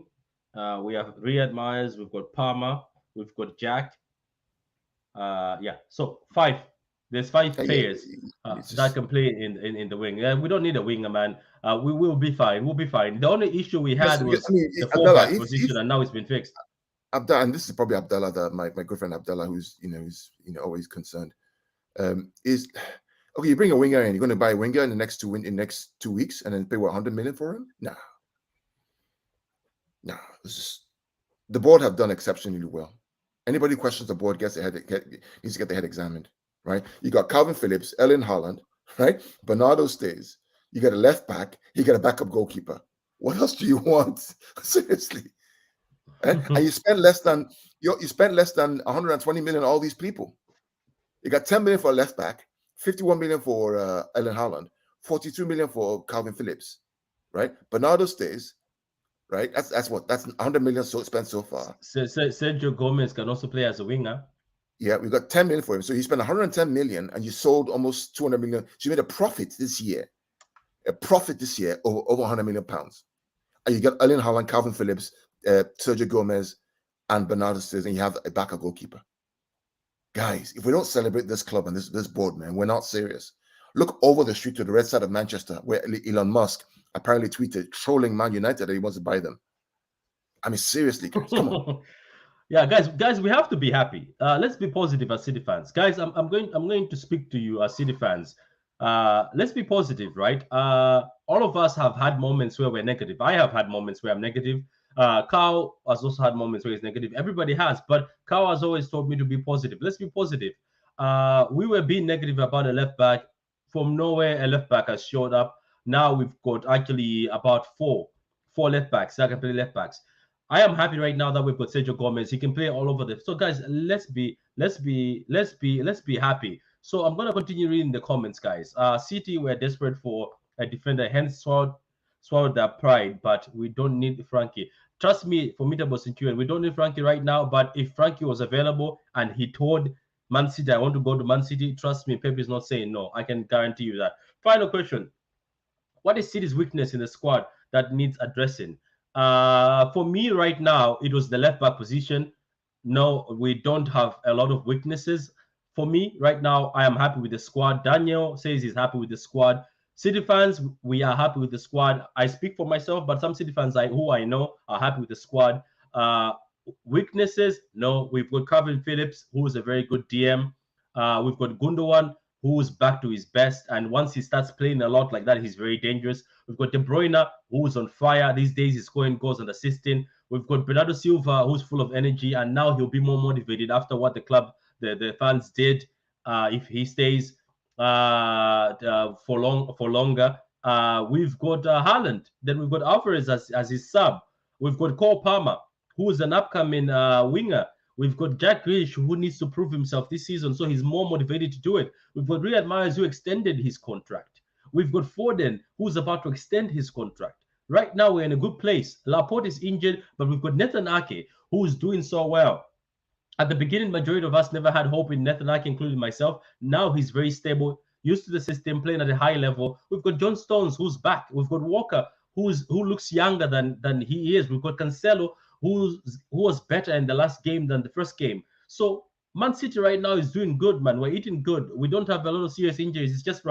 We have Riyad Mahrez. We've got Palmer. We've got Jack. Yeah. So five. There's five Yeah, players it's that just can play in the wing. We don't need a winger, man. We will be fine. We'll be fine. The only issue we yes. had I was mean, the Abdallah, fullback position, and now it's been fixed. Abdallah, and this is probably Abdallah, my good friend Abdallah, who's always concerned. Is okay. You bring a winger in. You're going to buy a winger in the next 2 weeks, and then pay what 100 million for him? Nah. It's just, the board have done exceptionally well. Anybody who questions the board needs to get their head examined, right? You got Calvin Phillips, Erling Haaland, right? Bernardo stays. You got a left back. You got a backup goalkeeper. What else do you want? Seriously. And you spent less than 120 million on all these people. You got 10 million for a left back, 51 million for Erling Haaland, 42 million for Calvin Phillips, right? Bernardo stays, right? That's 100 million spent so far. Sergio Gomez can also play as a winger. Yeah, we got 10 million for him. So you spent 110 million and you sold almost 200 million. So you made a profit this year. Over 100 million pounds. And you got Erling Haaland, Calvin Phillips, Sergio Gomez, and Bernardo stays, and you have a backup goalkeeper. Guys, if we don't celebrate this club and this board, man, we're not serious. Look over the street to the red side of Manchester, where Elon Musk apparently tweeted trolling Man United that he wants to buy them. I mean, seriously, guys, come on. Yeah, guys, we have to be happy. Let's be positive as City fans, guys. I'm going to speak to you as City fans. Let's be positive, right? All of us have had moments where we're negative. I have had moments where I'm negative. Carl has also had moments where he's negative. Everybody has, but Carl has always told me to be positive. Let's be positive. We were being negative about a left back. From nowhere, a left back has showed up. Now we've got actually about four left backs that can play left backs. I am happy right now that we've got Sergio Gomez. He can play all over the. So guys, let's be happy. So I'm gonna continue reading the comments, guys. City were desperate for a defender, hence swallowed their pride, but we don't need Frankie. Trust me, formidable Centurion, we don't need Frankie right now. But if Frankie was available and he told Man City, I want to go to Man City, trust me, Pep is not saying no. I can guarantee you that. Final question: what is City's weakness in the squad that needs addressing? For me right now, it was the left back position. No, we don't have a lot of weaknesses. For me right now, I am happy with the squad. Daniel says he's happy with the squad. City fans, we are happy with the squad. I speak for myself, but some City fans who I know are happy with the squad. Weaknesses, no, we've got Calvin Phillips, who is a very good DM. We've got Gundogan, who's back to his best. And once he starts playing a lot like that, he's very dangerous. We've got De Bruyne, who's on fire these days. He's scoring goals and assisting. We've got Bernardo Silva, who's full of energy, and now he'll be more motivated after what the fans did. If he stays for longer, we've got Haaland. Then we've got Alvarez as his sub. We've got Cole Palmer, who's an upcoming winger. We've got Jack Grealish, who needs to prove himself this season, so he's more motivated to do it. We've got Riyad Mahrez, who extended his contract. We've got Foden, who's about to extend his contract. Right now, we're in a good place. Laporte is injured, but we've got Nathan Ake, who's doing so well. At the beginning, majority of us never had hope in Nathan Ake, including myself. Now he's very stable, used to the system, playing at a high level. We've got John Stones, who's back. We've got Walker, who looks younger than he is. We've got Cancelo, who was better in the last game than the first game. So Man City right now is doing good, man. We're eating good. We don't have a lot of serious injuries. It's just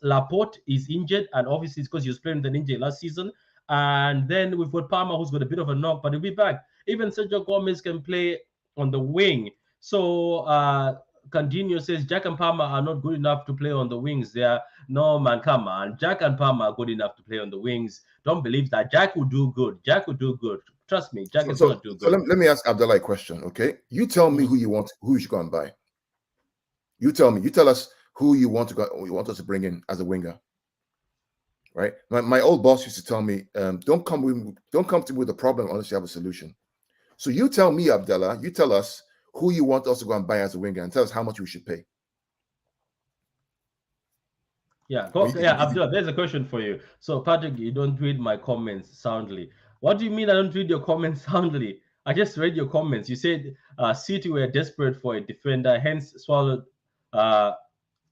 Laporte is injured, and obviously it's because he was playing with an injury last season. And then we've got Palmer, who's got a bit of a knock, but he'll be back. Even Sergio Gomez can play on the wing. So Candino says Jack and Palmer are not good enough to play on the wings. They are no man, come on. Jack and Palmer are good enough to play on the wings. Don't believe that. Jack will do good. Jack will do good. Trust me, Jack is gonna do good. So let me ask Abdullah a question, okay? You tell me who you should go and buy. You tell us who you want us to bring in as a winger. Right? My old boss used to tell me, don't come to me with a problem unless you have a solution. So you tell me, Abdullah, you tell us who you want us to go and buy as a winger and tell us how much we should pay. Yeah, Abdullah, there's a question for you. So, Patrick, you don't read my comments soundly. What do you mean I don't read your comments soundly? I just read your comments. You said City were desperate for a defender, hence swallowed.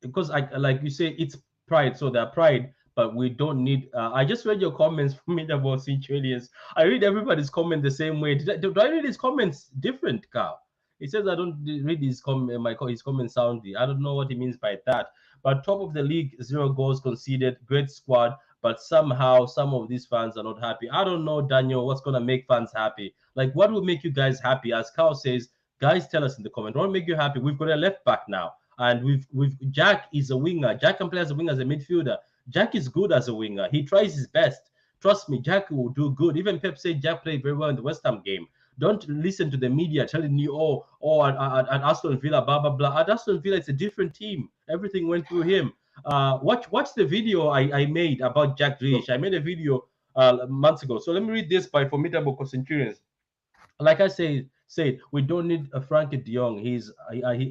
Because like you say, it's pride. So they're pride, but we don't need. I just read your comments from me about Centurions. I read everybody's comment the same way. Do I read his comments different, Carl? He says I don't read his comments soundly. I don't know what he means by that. But top of the league, 0 goals conceded, great squad. But somehow some of these fans are not happy. I don't know, Daniel, what's gonna make fans happy. Like, what will make you guys happy? As Carl says, guys, tell us in the comment. What will make you happy? We've got a left back now, and we've Jack is a winger. Jack can play as a winger, as a midfielder. Jack is good as a winger. He tries his best. Trust me, Jack will do good. Even Pep said Jack played very well in the West Ham game. Don't listen to the media telling you, at Aston Villa, blah, blah, blah. At Aston Villa, it's a different team. Everything went through him. Watch the video I made about Jack Grealish. I made a video months ago. So let me read this by Formidable Centurions. Like I said, we don't need a Frankie de Jong.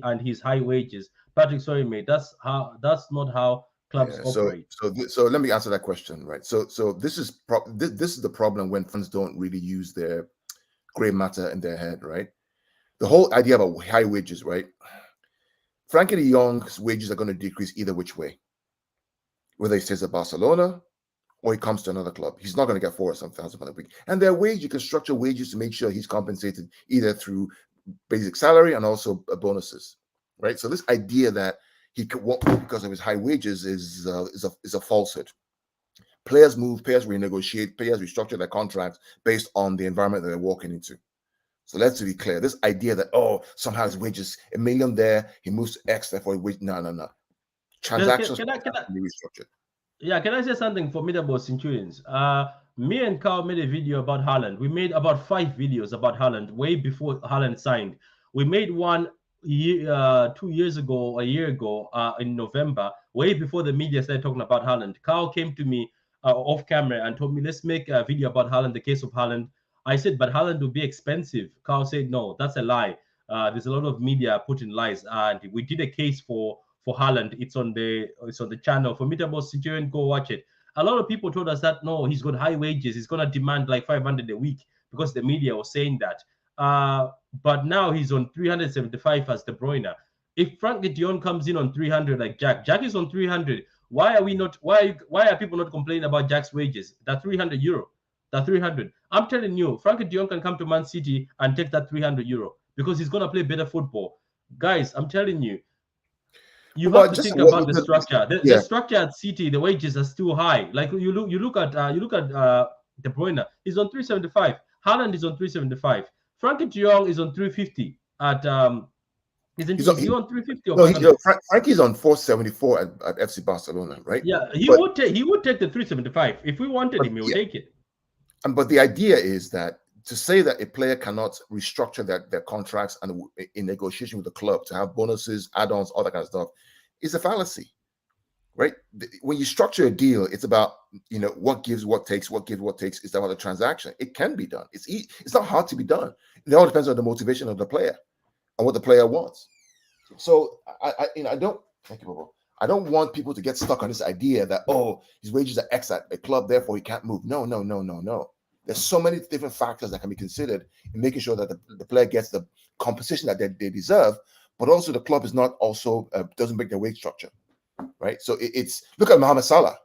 And his high wages. Patrick, sorry, mate. That's not how clubs operate. So let me answer that question, right? So this is the problem when fans don't really use their gray matter in their head, right? The whole idea about high wages, right? Frankie de Jong's wages are going to decrease either which way. Whether he stays at Barcelona or he comes to another club. He's not going to get 4 or some thousand pounds a week. And their wage, you can structure wages to make sure he's compensated either through basic salary and also bonuses, right? So this idea that he won't move because of his high wages is a falsehood. Players move, players renegotiate, players restructure their contracts based on the environment that they're walking into. So let's be clear. This idea that, somehow his wages, $1 million there, he moves to X, therefore his wage. No. Transactions can be restructured. Yeah, can I say something formidable, Centurions? Me and Carl made a video about Haaland. We made about 5 videos about Haaland way before Haaland signed. We made one 2 years ago, a year ago, in November, way before the media started talking about Haaland. Carl came to me off camera and told me, let's make a video about Haaland, the case of Haaland. I said, but Haaland will be expensive. Carl said, no, that's a lie. There's a lot of media putting lies, and we did a case for Haaland. It's on the channel. Formidable Centurion, go watch it. A lot of people told us that no, he's got high wages. He's gonna demand like 500 a week because the media was saying that. But now he's on 375 as De Bruyne. If Frankie de Jong comes in on 300 like Jack is on 300. Why are people not complaining about Jack's wages? That 300 euro. That 300. I'm telling you, Frankie de Jong can come to Man City and take that 300 euro because he's gonna play better football. Guys, I'm telling you, you have to think about the structure. The structure at City, the wages are still high. Like you look at De Bruyne, he's on 375. Haaland is on 375. Frankie de Jong is on 350 at He's on 350 or no, Frankie's on 474 at FC Barcelona, right? Yeah, he would take the 375 if we wanted him. He would take it. But the idea is that to say that a player cannot restructure their contracts and in negotiation with the club to have bonuses, add-ons, all that kind of stuff is a fallacy, right? When you structure a deal, it's about what gives, what takes, what gives, what takes. It's about a transaction. It can be done. It's not hard to be done. It all depends on the motivation of the player and what the player wants. So I don't want people to get stuck on this idea that his wages are X at a club, therefore he can't move. No. There's so many different factors that can be considered in making sure that the player gets the compensation that they deserve, but also the club is not also doesn't break their wage structure, right? So it's look at Mohamed Salah.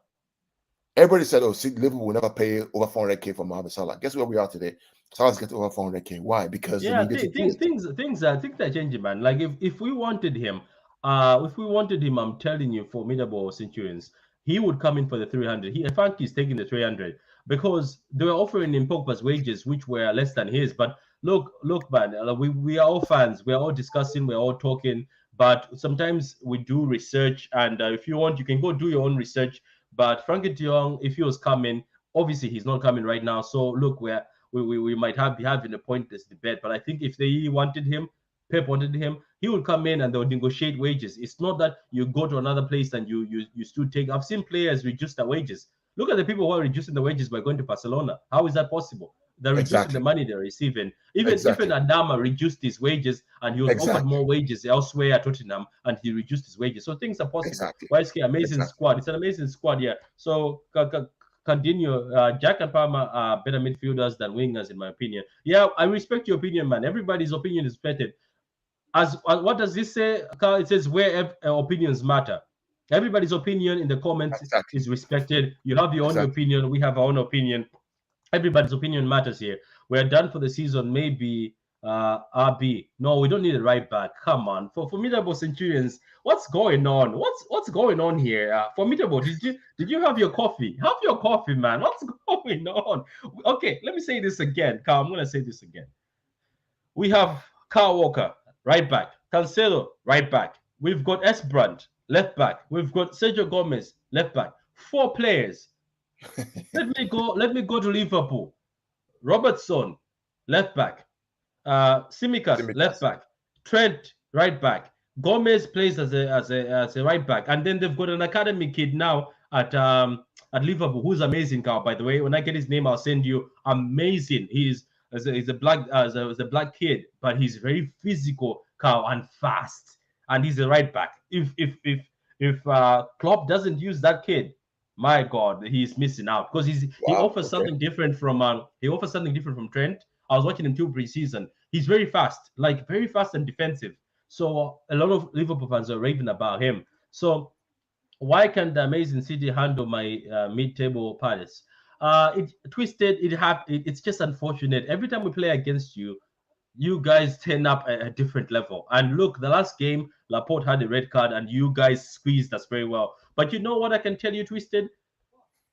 Everybody said, Liverpool will never pay over 400k for Mohamed Salah. Guess where we are today? Salah's getting over 400k. Why? Because things are changing, man. Like if we wanted him, I'm telling you, formidable Centurions, he would come in for the 300. In fact, he's taking the 300 because they were offering him Pogba's wages, which were less than his. But look, man, we are all fans. We are all discussing. We're all talking. but sometimes we do research, and if you want, you can go do your own research. But Frankie de Jong, if he was coming, obviously he's not coming right now. So look, we might be having a pointless debate. But I think if they wanted him, Pep wanted him, he would come in and they would negotiate wages. It's not that you go to another place and you still take. I've seen players reduce their wages. Look at the people who are reducing the wages by going to Barcelona. How is that possible? They're reducing the money they're receiving. Even Adama reduced his wages and he was offered more wages elsewhere at Tottenham and he reduced his wages. So things are possible. YSK, amazing squad. It's an amazing squad, yeah. So continue. Jack and Palmer are better midfielders than wingers, in my opinion. Yeah, I respect your opinion, man. Everybody's opinion is respected. As what does this say, Carl? It says where opinions matter. Everybody's opinion in the comments is respected. You have your own opinion. We have our own opinion. Everybody's opinion matters here. We're done for the season. Maybe RB. No, we don't need a right back. Come on. For Formidable Centurions, what's going on? What's going on here? Formidable, did you have your coffee? Have your coffee, man. What's going on? Okay, let me say this again. Carl, I'm going to say this again. We have Kyle Walker, right back. Cancelo, right back. We've got Brandt, left back. We've got Sergio Gomez, left back. 4 players. Let me go to Liverpool. Robertson, left back. Tsimikas, left back. Trent, right back. Gomez plays as a right back, and then they've got an academy kid now at Liverpool who's amazing. Carl, by the way, when I get his name, I'll send you. Amazing. He's a black kid, but he's very physical, Carl, and fast, and he's a right back. If Klopp doesn't use that kid, my God, he's missing out because he offers something different from Trent. I was watching him too pre-season. He's very fast, very fast and defensive. So a lot of Liverpool fans are raving about him. So why can't the amazing City handle my mid-table Palace? It's just unfortunate. Every time we play against you, you guys turn up at a different level. And look, the last game, Laporte had a red card and you guys squeezed us very well. But you know what I can tell you, Twisted?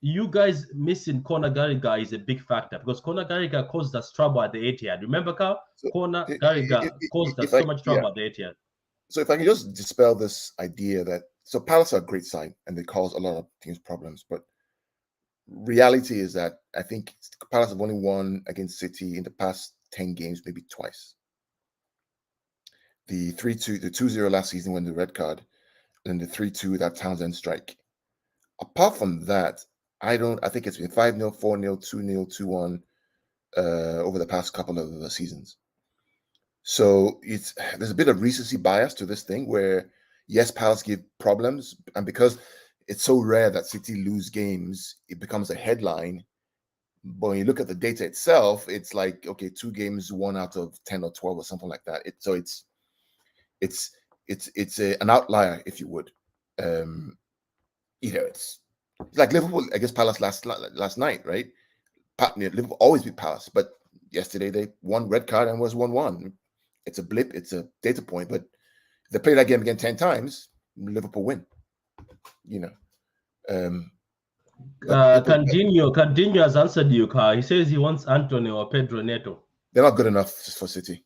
You guys missing Conor Gallagher is a big factor because Conor Gallagher caused us trouble at the Etihad. Remember, Carl? Conor Gallagher caused us so much trouble at the Etihad. So if I can just dispel this idea that Palace are a great side and they cause a lot of teams problems, but reality is that I think Palace have only won against City in the past 10 games, maybe twice. The 3-2, the 2-0 last season when the red card, and the 3-2 that Townsend strike. Apart from that, I think it's been 5-0, 4-0, 2-0, 2-1 over the past couple of seasons. So there's a bit of recency bias to this thing where, yes, Palace give problems, and because it's so rare that City lose games, it becomes a headline. But when you look at the data itself, it's like, okay, 2 games, 1 out of 10 or 12 or something like that. It's an outlier, if you would. It's like Liverpool against Palace last night, right? Liverpool always beat Palace, but yesterday they won red card and was 1-1. It's a blip, it's a data point, but if they play that game again 10 times, Liverpool win. Coutinho has answered you, Carl. He says he wants Anthony or Pedro Neto. They're not good enough for City.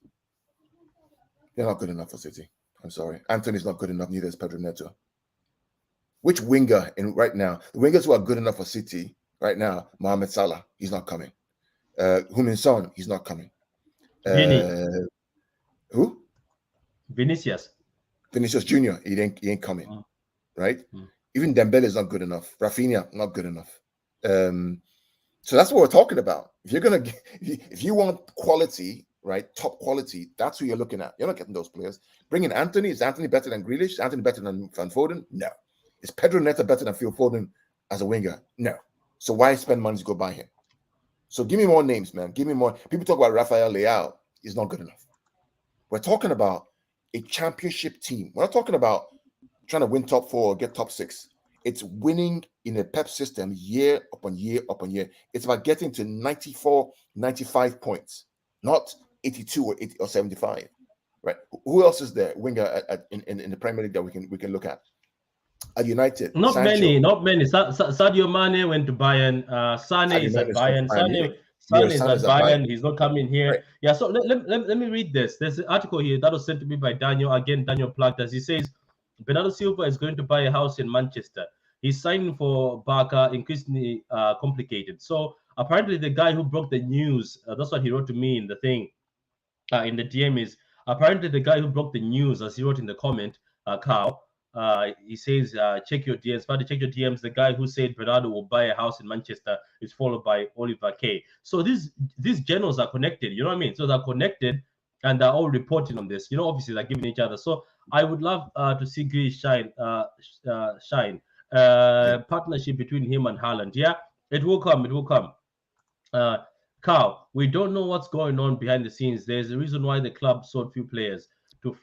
I'm sorry. Anthony's not good enough, neither is Pedro Neto. Which winger right now? The wingers who are good enough for City right now, Mohamed Salah, he's not coming. Heung-min Son, he's not coming. Who? Vinicius Jr., he ain't coming. Right? Even Dembele is not good enough. Rafinha, not good enough. So that's what we're talking about. If you want quality, right, top quality, that's who you're looking at. You're not getting those players. Bringing Anthony, is Anthony better than Grealish? Is Anthony better than Van Foden? No. Is Pedro Neto better than Phil Foden as a winger? No. So why spend money to go buy him? So give me more names, man. Give me more. People talk about Rafael Leao. He's not good enough. We're talking about a championship team. We're not talking about trying to win top 4 or get top 6. It's winning in a Pep system year upon year upon year. It's about getting to 94, 95 points, not 82 or 80 or 75. Right? Who else is there? Winger in the Premier League that we can look at. At United, not Sancho. many. Sadio Mane went to Bayern. Sane is at Bayern. Son Yes, is Son at is at Bayern. Bayern. He's not coming here. Right. Yeah, so let me read this. There's an article here that was sent to me by Daniel. Again, Daniel plugged us. He says, Bernardo Silva is going to buy a house in Manchester. He's signing for Barca, increasingly complicated. So apparently the guy who broke the news, that's what he wrote to me in the thing, in the DM, is apparently the guy who broke the news, as he wrote in the comment, Carl, he says, check your DMs. But to check your DMs, the guy who said Bernardo will buy a house in Manchester is followed by Oliver K. So these journals are connected, you know what I mean? So they're connected and they're all reporting on this. You know, obviously they're giving each other. So I would love to see Greece shine. Partnership between him and Haaland. Yeah, it will come. It will come. Uh, Carl, we don't know what's going on behind the scenes. There's a reason why the club sold few players to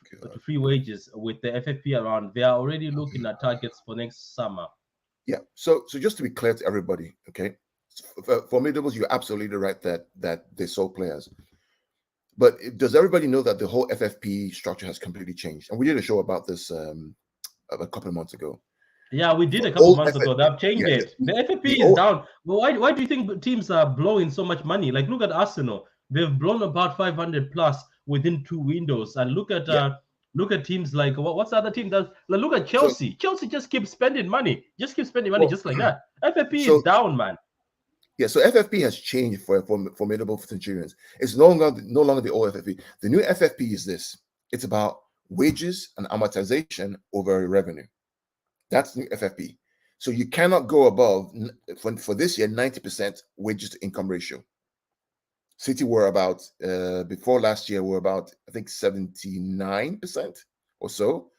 free wages with the FFP around. They are already looking at targets for next summer. Yeah. So just to be clear to everybody, okay, for Middlebrough, you're absolutely right that they sold players. But does everybody know that the whole FFP structure has completely changed? And we did a show about this a couple of months ago. Yeah, we did a couple months ago. They've changed Yeah, it. The FFP is down. Well, why do you think teams are blowing so much money? Like, look at Arsenal. They've blown about 500 plus within 2 windows. And look at teams like what's the other team that? Like, look at Chelsea. Chelsea just keeps spending money. Just keep spending money just like that. FFP is down, man. Yeah, so FFP has changed for formidable Centurions. It's no longer the old FFP. The new FFP is this. It's about wages and amortization over revenue. That's new FFP. So you cannot go above, for this year, 90% wages to income ratio. City were about, before last year, were about, I think, 79% or so.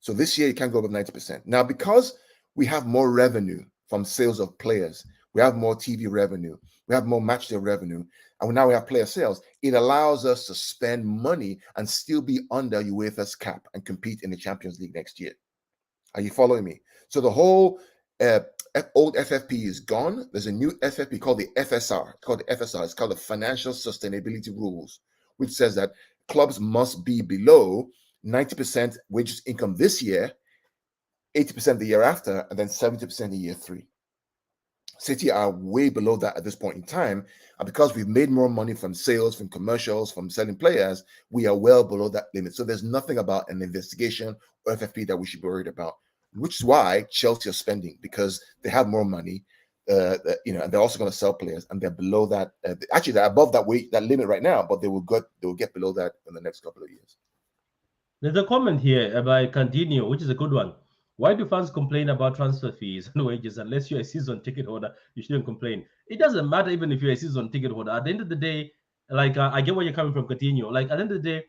So this year, you can't go above 90%. Now, because we have more revenue from sales of players, we have more TV revenue, we have more matchday revenue, and now we have player sales, it allows us to spend money and still be under UEFA's cap and compete in the Champions League next year. Are you following me? So the whole old FFP is gone. There's a new FFP called the FSR. It's called the FSR. It's called the Financial Sustainability Rules, which says that clubs must be below 90% wages income this year, 80% the year after, and then 70% in year 3. City are way below that at this point in time. And because we've made more money from sales, from commercials, from selling players, we are well below that limit. So there's nothing about an investigation or FFP that we should be worried about, which is why Chelsea are spending, because they have more money, and they're also going to sell players, and they're below that. Actually, they're above that limit right now, but they will get below that in the next couple of years. There's a comment here by Candino, which is a good one. Why do fans complain about transfer fees and wages? Unless you're a season ticket holder, you shouldn't complain. It doesn't matter even if you're a season ticket holder. At the end of the day, like I get where you're coming from, Coutinho. Like at the end of the day,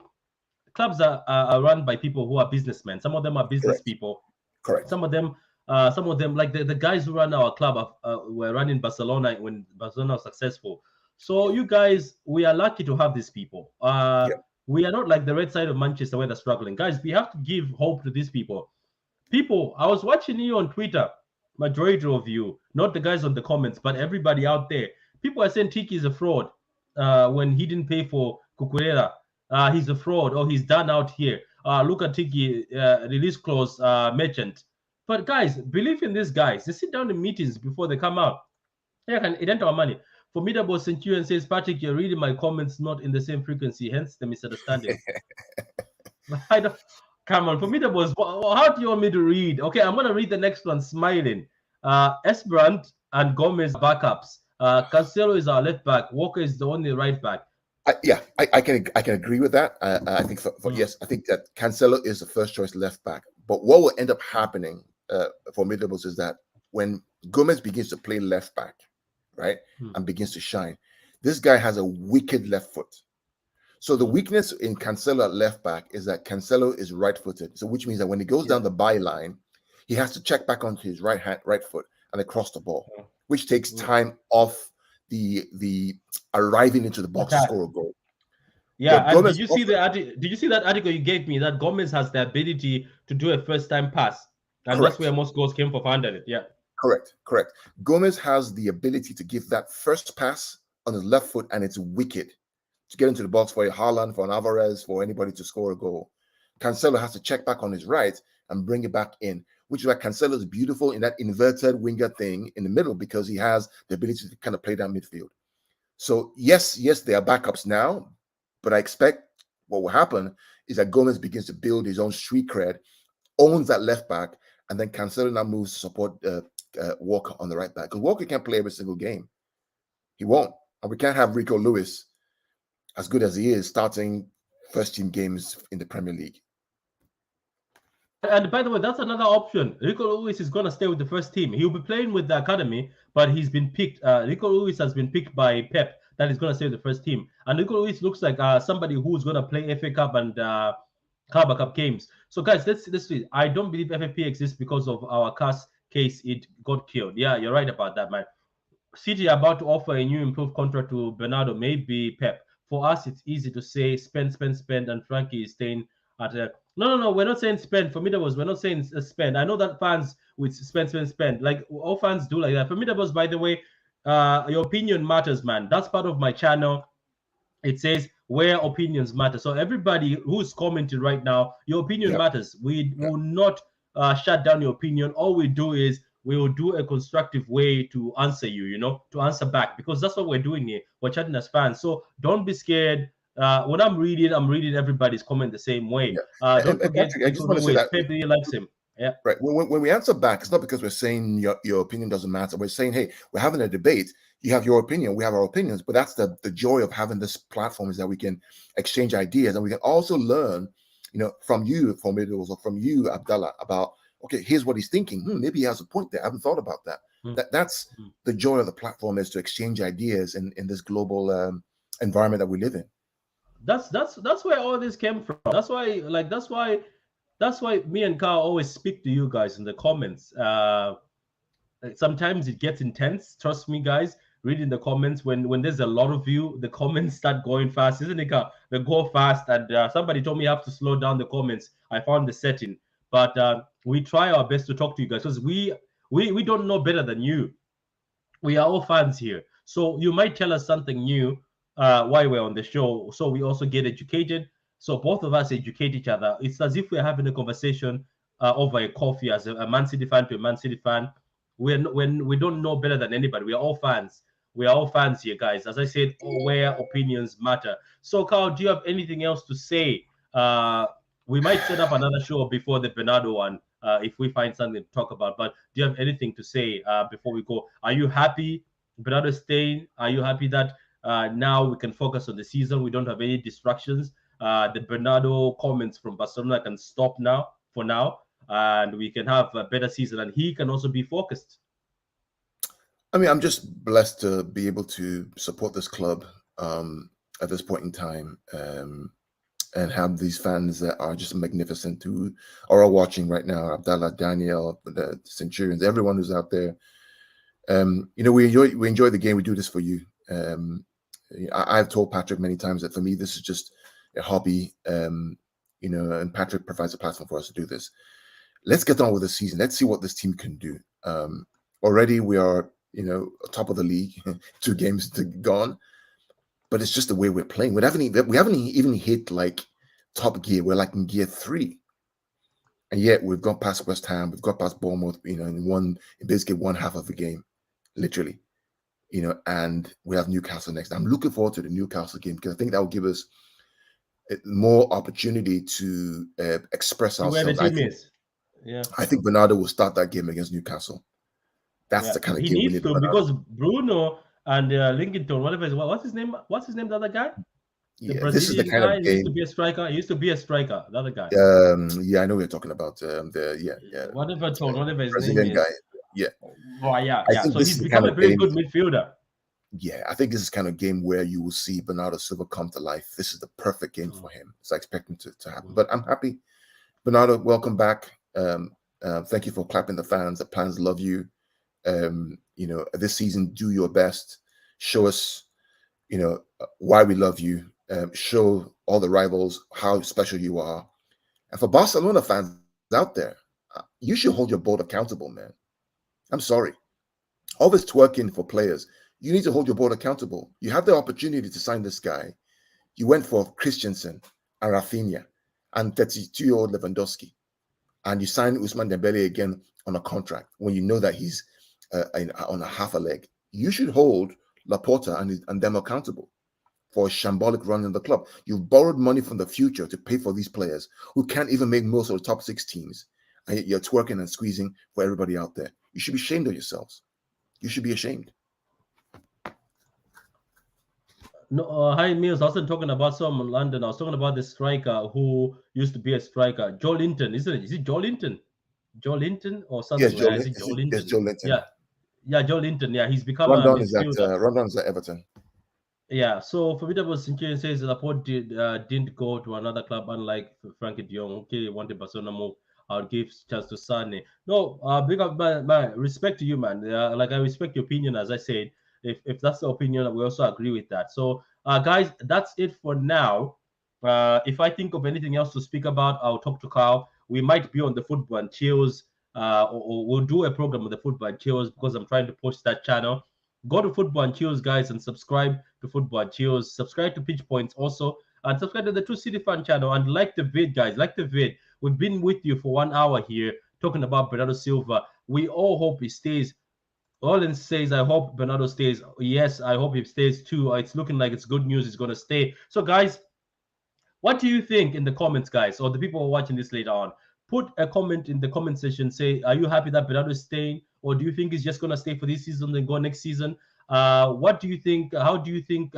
clubs are run by people who are businessmen. Some of them are business people. Correct. Some of them, like the guys who run our club were running Barcelona when Barcelona was successful. So you guys, we are lucky to have these people. We are not like the red side of Manchester where they're struggling. Guys, we have to give hope to these people. People, I was watching you on Twitter, majority of you, not the guys on the comments, but everybody out there. People are saying Tiki is a fraud when he didn't pay for Cucurella. He's a fraud, or he's done out here. Look at Tiki, release clause merchant. But guys, believe in these guys. They sit down in meetings before they come out. Yeah, it ain't our money. Formidable Centurion says, Patrick, you're reading my comments not in the same frequency, hence the misunderstanding. I don't. Come on, Formidable, how do you want me to read? Okay, I'm going to read the next one, smiling. Esbrand and Gomez backups. Cancelo is our left back. Walker is the only right back. I can agree with that. I think yes, I think that Cancelo is the first choice left back. But what will end up happening for Middlebrough is that when Gomez begins to play left back, right, and begins to shine, this guy has a wicked left foot. So the weakness in Cancelo at left back is that Cancelo is right-footed. So which means that when he goes down the byline, he has to check back onto his right foot and across the ball, which takes time off the arriving into the box to score a goal. Yeah, and did you see that article you gave me that Gomez has the ability to do a first-time pass, and that's where most goals came for Van Dijk. Yeah, correct. Gomez has the ability to give that first pass on his left foot, and it's wicked to get into the box for a Haaland, for an Alvarez, for anybody to score a goal. Cancelo has to check back on his right and bring it back in, which is why Cancelo is beautiful in that inverted winger thing in the middle, because he has the ability to kind of play down midfield. So yes, they are backups now, but I expect what will happen is that Gomez begins to build his own street cred, owns that left back, and then Cancelo now moves to support Walker on the right back, because Walker can't play every single game. He won't, and we can't have Rico Lewis, as good as he is, starting first team games in the Premier League. And by the way, that's another option. Rico Lewis is going to stay with the first team. He'll be playing with the academy, but he's been picked. Rico Lewis has been picked by Pep that he's going to stay with the first team. And Rico Lewis looks like somebody who's going to play FA Cup and Carabao Cup games. So, guys, let's see. I don't believe FFP exists because of our case. It got killed. Yeah, you're right about that, man. City are about to offer a new improved contract to Bernardo, maybe Pep. For us, it's easy to say spend, and Frankie is staying at a. No. We're not saying spend. For me, we're not saying spend. I know that fans with spend. Like all fans do like that. For me, by the way, your opinion matters, man. That's part of my channel. It says where opinions matter. So everybody who's commenting right now, your opinion matters. We will not shut down your opinion. All we do is we will do a constructive way to answer you, to answer back, because that's what we're doing here. We're chatting as fans. So don't be scared. When I'm reading everybody's comment the same way. Don't forget, Patrick, I just want to say that Pep really likes him. Yeah. Right. When we answer back, it's not because we're saying your opinion doesn't matter. We're saying, hey, we're having a debate. You have your opinion, we have our opinions, but that's the joy of having this platform, is that we can exchange ideas, and we can also learn, from you, Formidables, or from you, Abdallah, about, okay, here's what he's thinking. Maybe he has a point there. I haven't thought about that. That's the joy of the platform, is to exchange ideas in this global environment that we live in. That's where all this came from. That's why me and Carl always speak to you guys in the comments. Sometimes it gets intense. Trust me, guys. Reading the comments, when there's a lot of you, the comments start going fast, isn't it, Carl? They go fast, and somebody told me I have to slow down the comments. I found the setting, but we try our best to talk to you guys, because we don't know better than you. We are all fans here, so you might tell us something new while we're on the show, so we also get educated. So both of us educate each other. It's as if we're having a conversation over a coffee, as a Man City fan to a Man City fan. When we don't know better than anybody. We are all fans. We are all fans here, guys. As I said, where opinions matter. So, Carl, do you have anything else to say? We might set up another show before the Bernardo one if we find something to talk about. But do you have anything to say before we go? Are you happy Bernardo staying? Are you happy that now we can focus on the season? We don't have any distractions. The Bernardo comments from Barcelona can stop now, for now, and we can have a better season, and he can also be focused. I mean, I'm just blessed to be able to support this club at this point in time, and have these fans that are just magnificent, who are all watching right now. Abdallah, Daniel, the Centurions, everyone who's out there. We enjoy the game. We do this for you. I've told Patrick many times that for me, this is just a hobby, and Patrick provides a platform for us to do this. Let's get on with the season. Let's see what this team can do. Already we are, top of the league, 2 games gone, but it's just the way we're playing. We haven't even hit like top gear. We're like in gear 3, and yet we've got past West Ham, we've got past Bournemouth, in basically one half of the game, literally, and we have Newcastle next. I'm looking forward to the Newcastle game, because I think that will give us more opportunity to express ourselves. Where the team is. Yeah, I think Bernardo will start that game against Newcastle. That's the kind of game we need to, because Bruno and Lincoln, what's his name? What's his name? The other guy? The Brazilian this is the kind guy of game. Used to be a striker. He used to be a striker. The other guy. I know what you're talking about. Whatever his Brazilian name guy. is. Yeah. Oh yeah. So he's become a very good midfielder. Yeah, I think this is kind of game where you will see Bernardo Silva come to life. This is the perfect game for him. So I expect him to happen. But I'm happy. Bernardo, welcome back. Thank you for clapping the fans. The fans love you. This season, do your best. Show us, why we love you. Show all the rivals how special you are. And for Barcelona fans out there, you should hold your board accountable, man. I'm sorry. All this twerking for players, you need to hold your board accountable. You have the opportunity to sign this guy. You went for Christensen and Rafinha and 32-year-old Lewandowski, and you signed Ousmane Dembele again on a contract when you know that he's on a half a leg. You should hold Laporta and them accountable for a shambolic run in the club. You've borrowed money from the future to pay for these players who can't even make most of the top 6 teams, and yet you're twerking and squeezing for everybody out there. You should be ashamed of yourselves. You should be ashamed. No, hi Mills. I wasn't talking about someone in London. I was talking about the striker who used to be a striker, Joe Linton, isn't it? Is it Joe Linton? Joe Linton or something Yes, Joe, like that? Is it Joe Linton? yes, Joe Linton. Yeah, Joe Linton. Yeah, he's become Rondon a midfielder. Rondon is at Everton. Yeah, so Formidable Centurion says Laporte didn't go to another club, unlike Frankie de Jong. Okay, wanted Barcelona move. I'll give chance to Sane. No, big up my respect to you, man. Like I respect your opinion, as I said. If that's the opinion, we also agree with that. So, guys, that's it for now. If I think of anything else to speak about, I'll talk to Carl. We might be on the Football and Chills, or we'll do a program on the Football and Chills because I'm trying to push that channel. Go to Football and Chills, guys, and subscribe to Football and Chills. Subscribe to Pitch Points also, and subscribe to the True City Fan channel. And like the vid, guys. Like the vid. We've been with you for 1 hour here talking about Bernardo Silva. We all hope he stays. Olin says, I hope Bernardo stays. Yes, I hope he stays too. It's looking like it's good news. He's going to stay. So, guys, what do you think in the comments, guys, or the people who are watching this later on? Put a comment in the comment section. Say, are you happy that Bernardo is staying, or do you think he's just going to stay for this season and go next season? What do you think? How do you think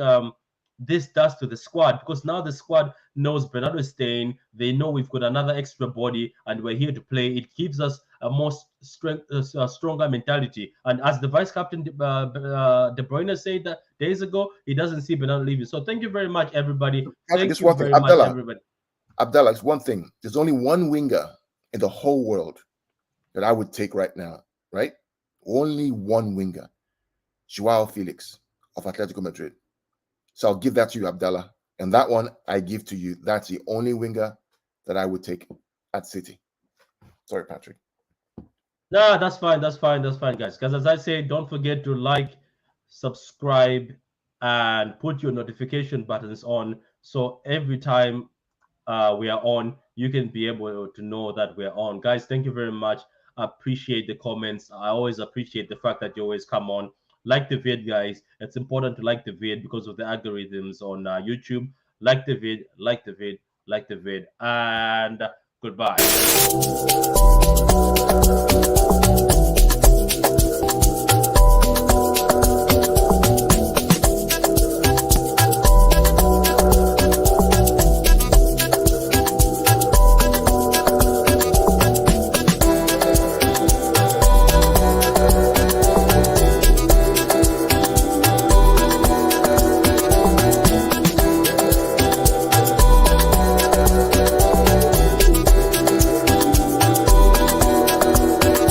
this does to the squad? Because now the squad knows Bernardo is staying. They know we've got another extra body, and we're here to play. It gives us a more stronger mentality. And as the vice captain, De Bruyne said that days ago, he doesn't see Bernardo leaving. So thank you very much, everybody. Thank you very much, everybody. Abdallah, it's one thing. There's only one winger in the whole world that I would take right now, right? Only one winger. Joao Felix of Atletico Madrid. So I'll give that to you, Abdallah. And that one I give to you. That's the only winger that I would take at City. Sorry, Patrick. No, that's fine. That's fine. That's fine, guys. Because as I say, don't forget to like, subscribe, and put your notification buttons on. So every time we are on, you can be able to know that we're on. Guys, thank you very much. I appreciate the comments. I always appreciate the fact that you always come on. Like the vid, guys. It's important to like the vid because of the algorithms on YouTube. Like the vid, like the vid, like the vid. And goodbye.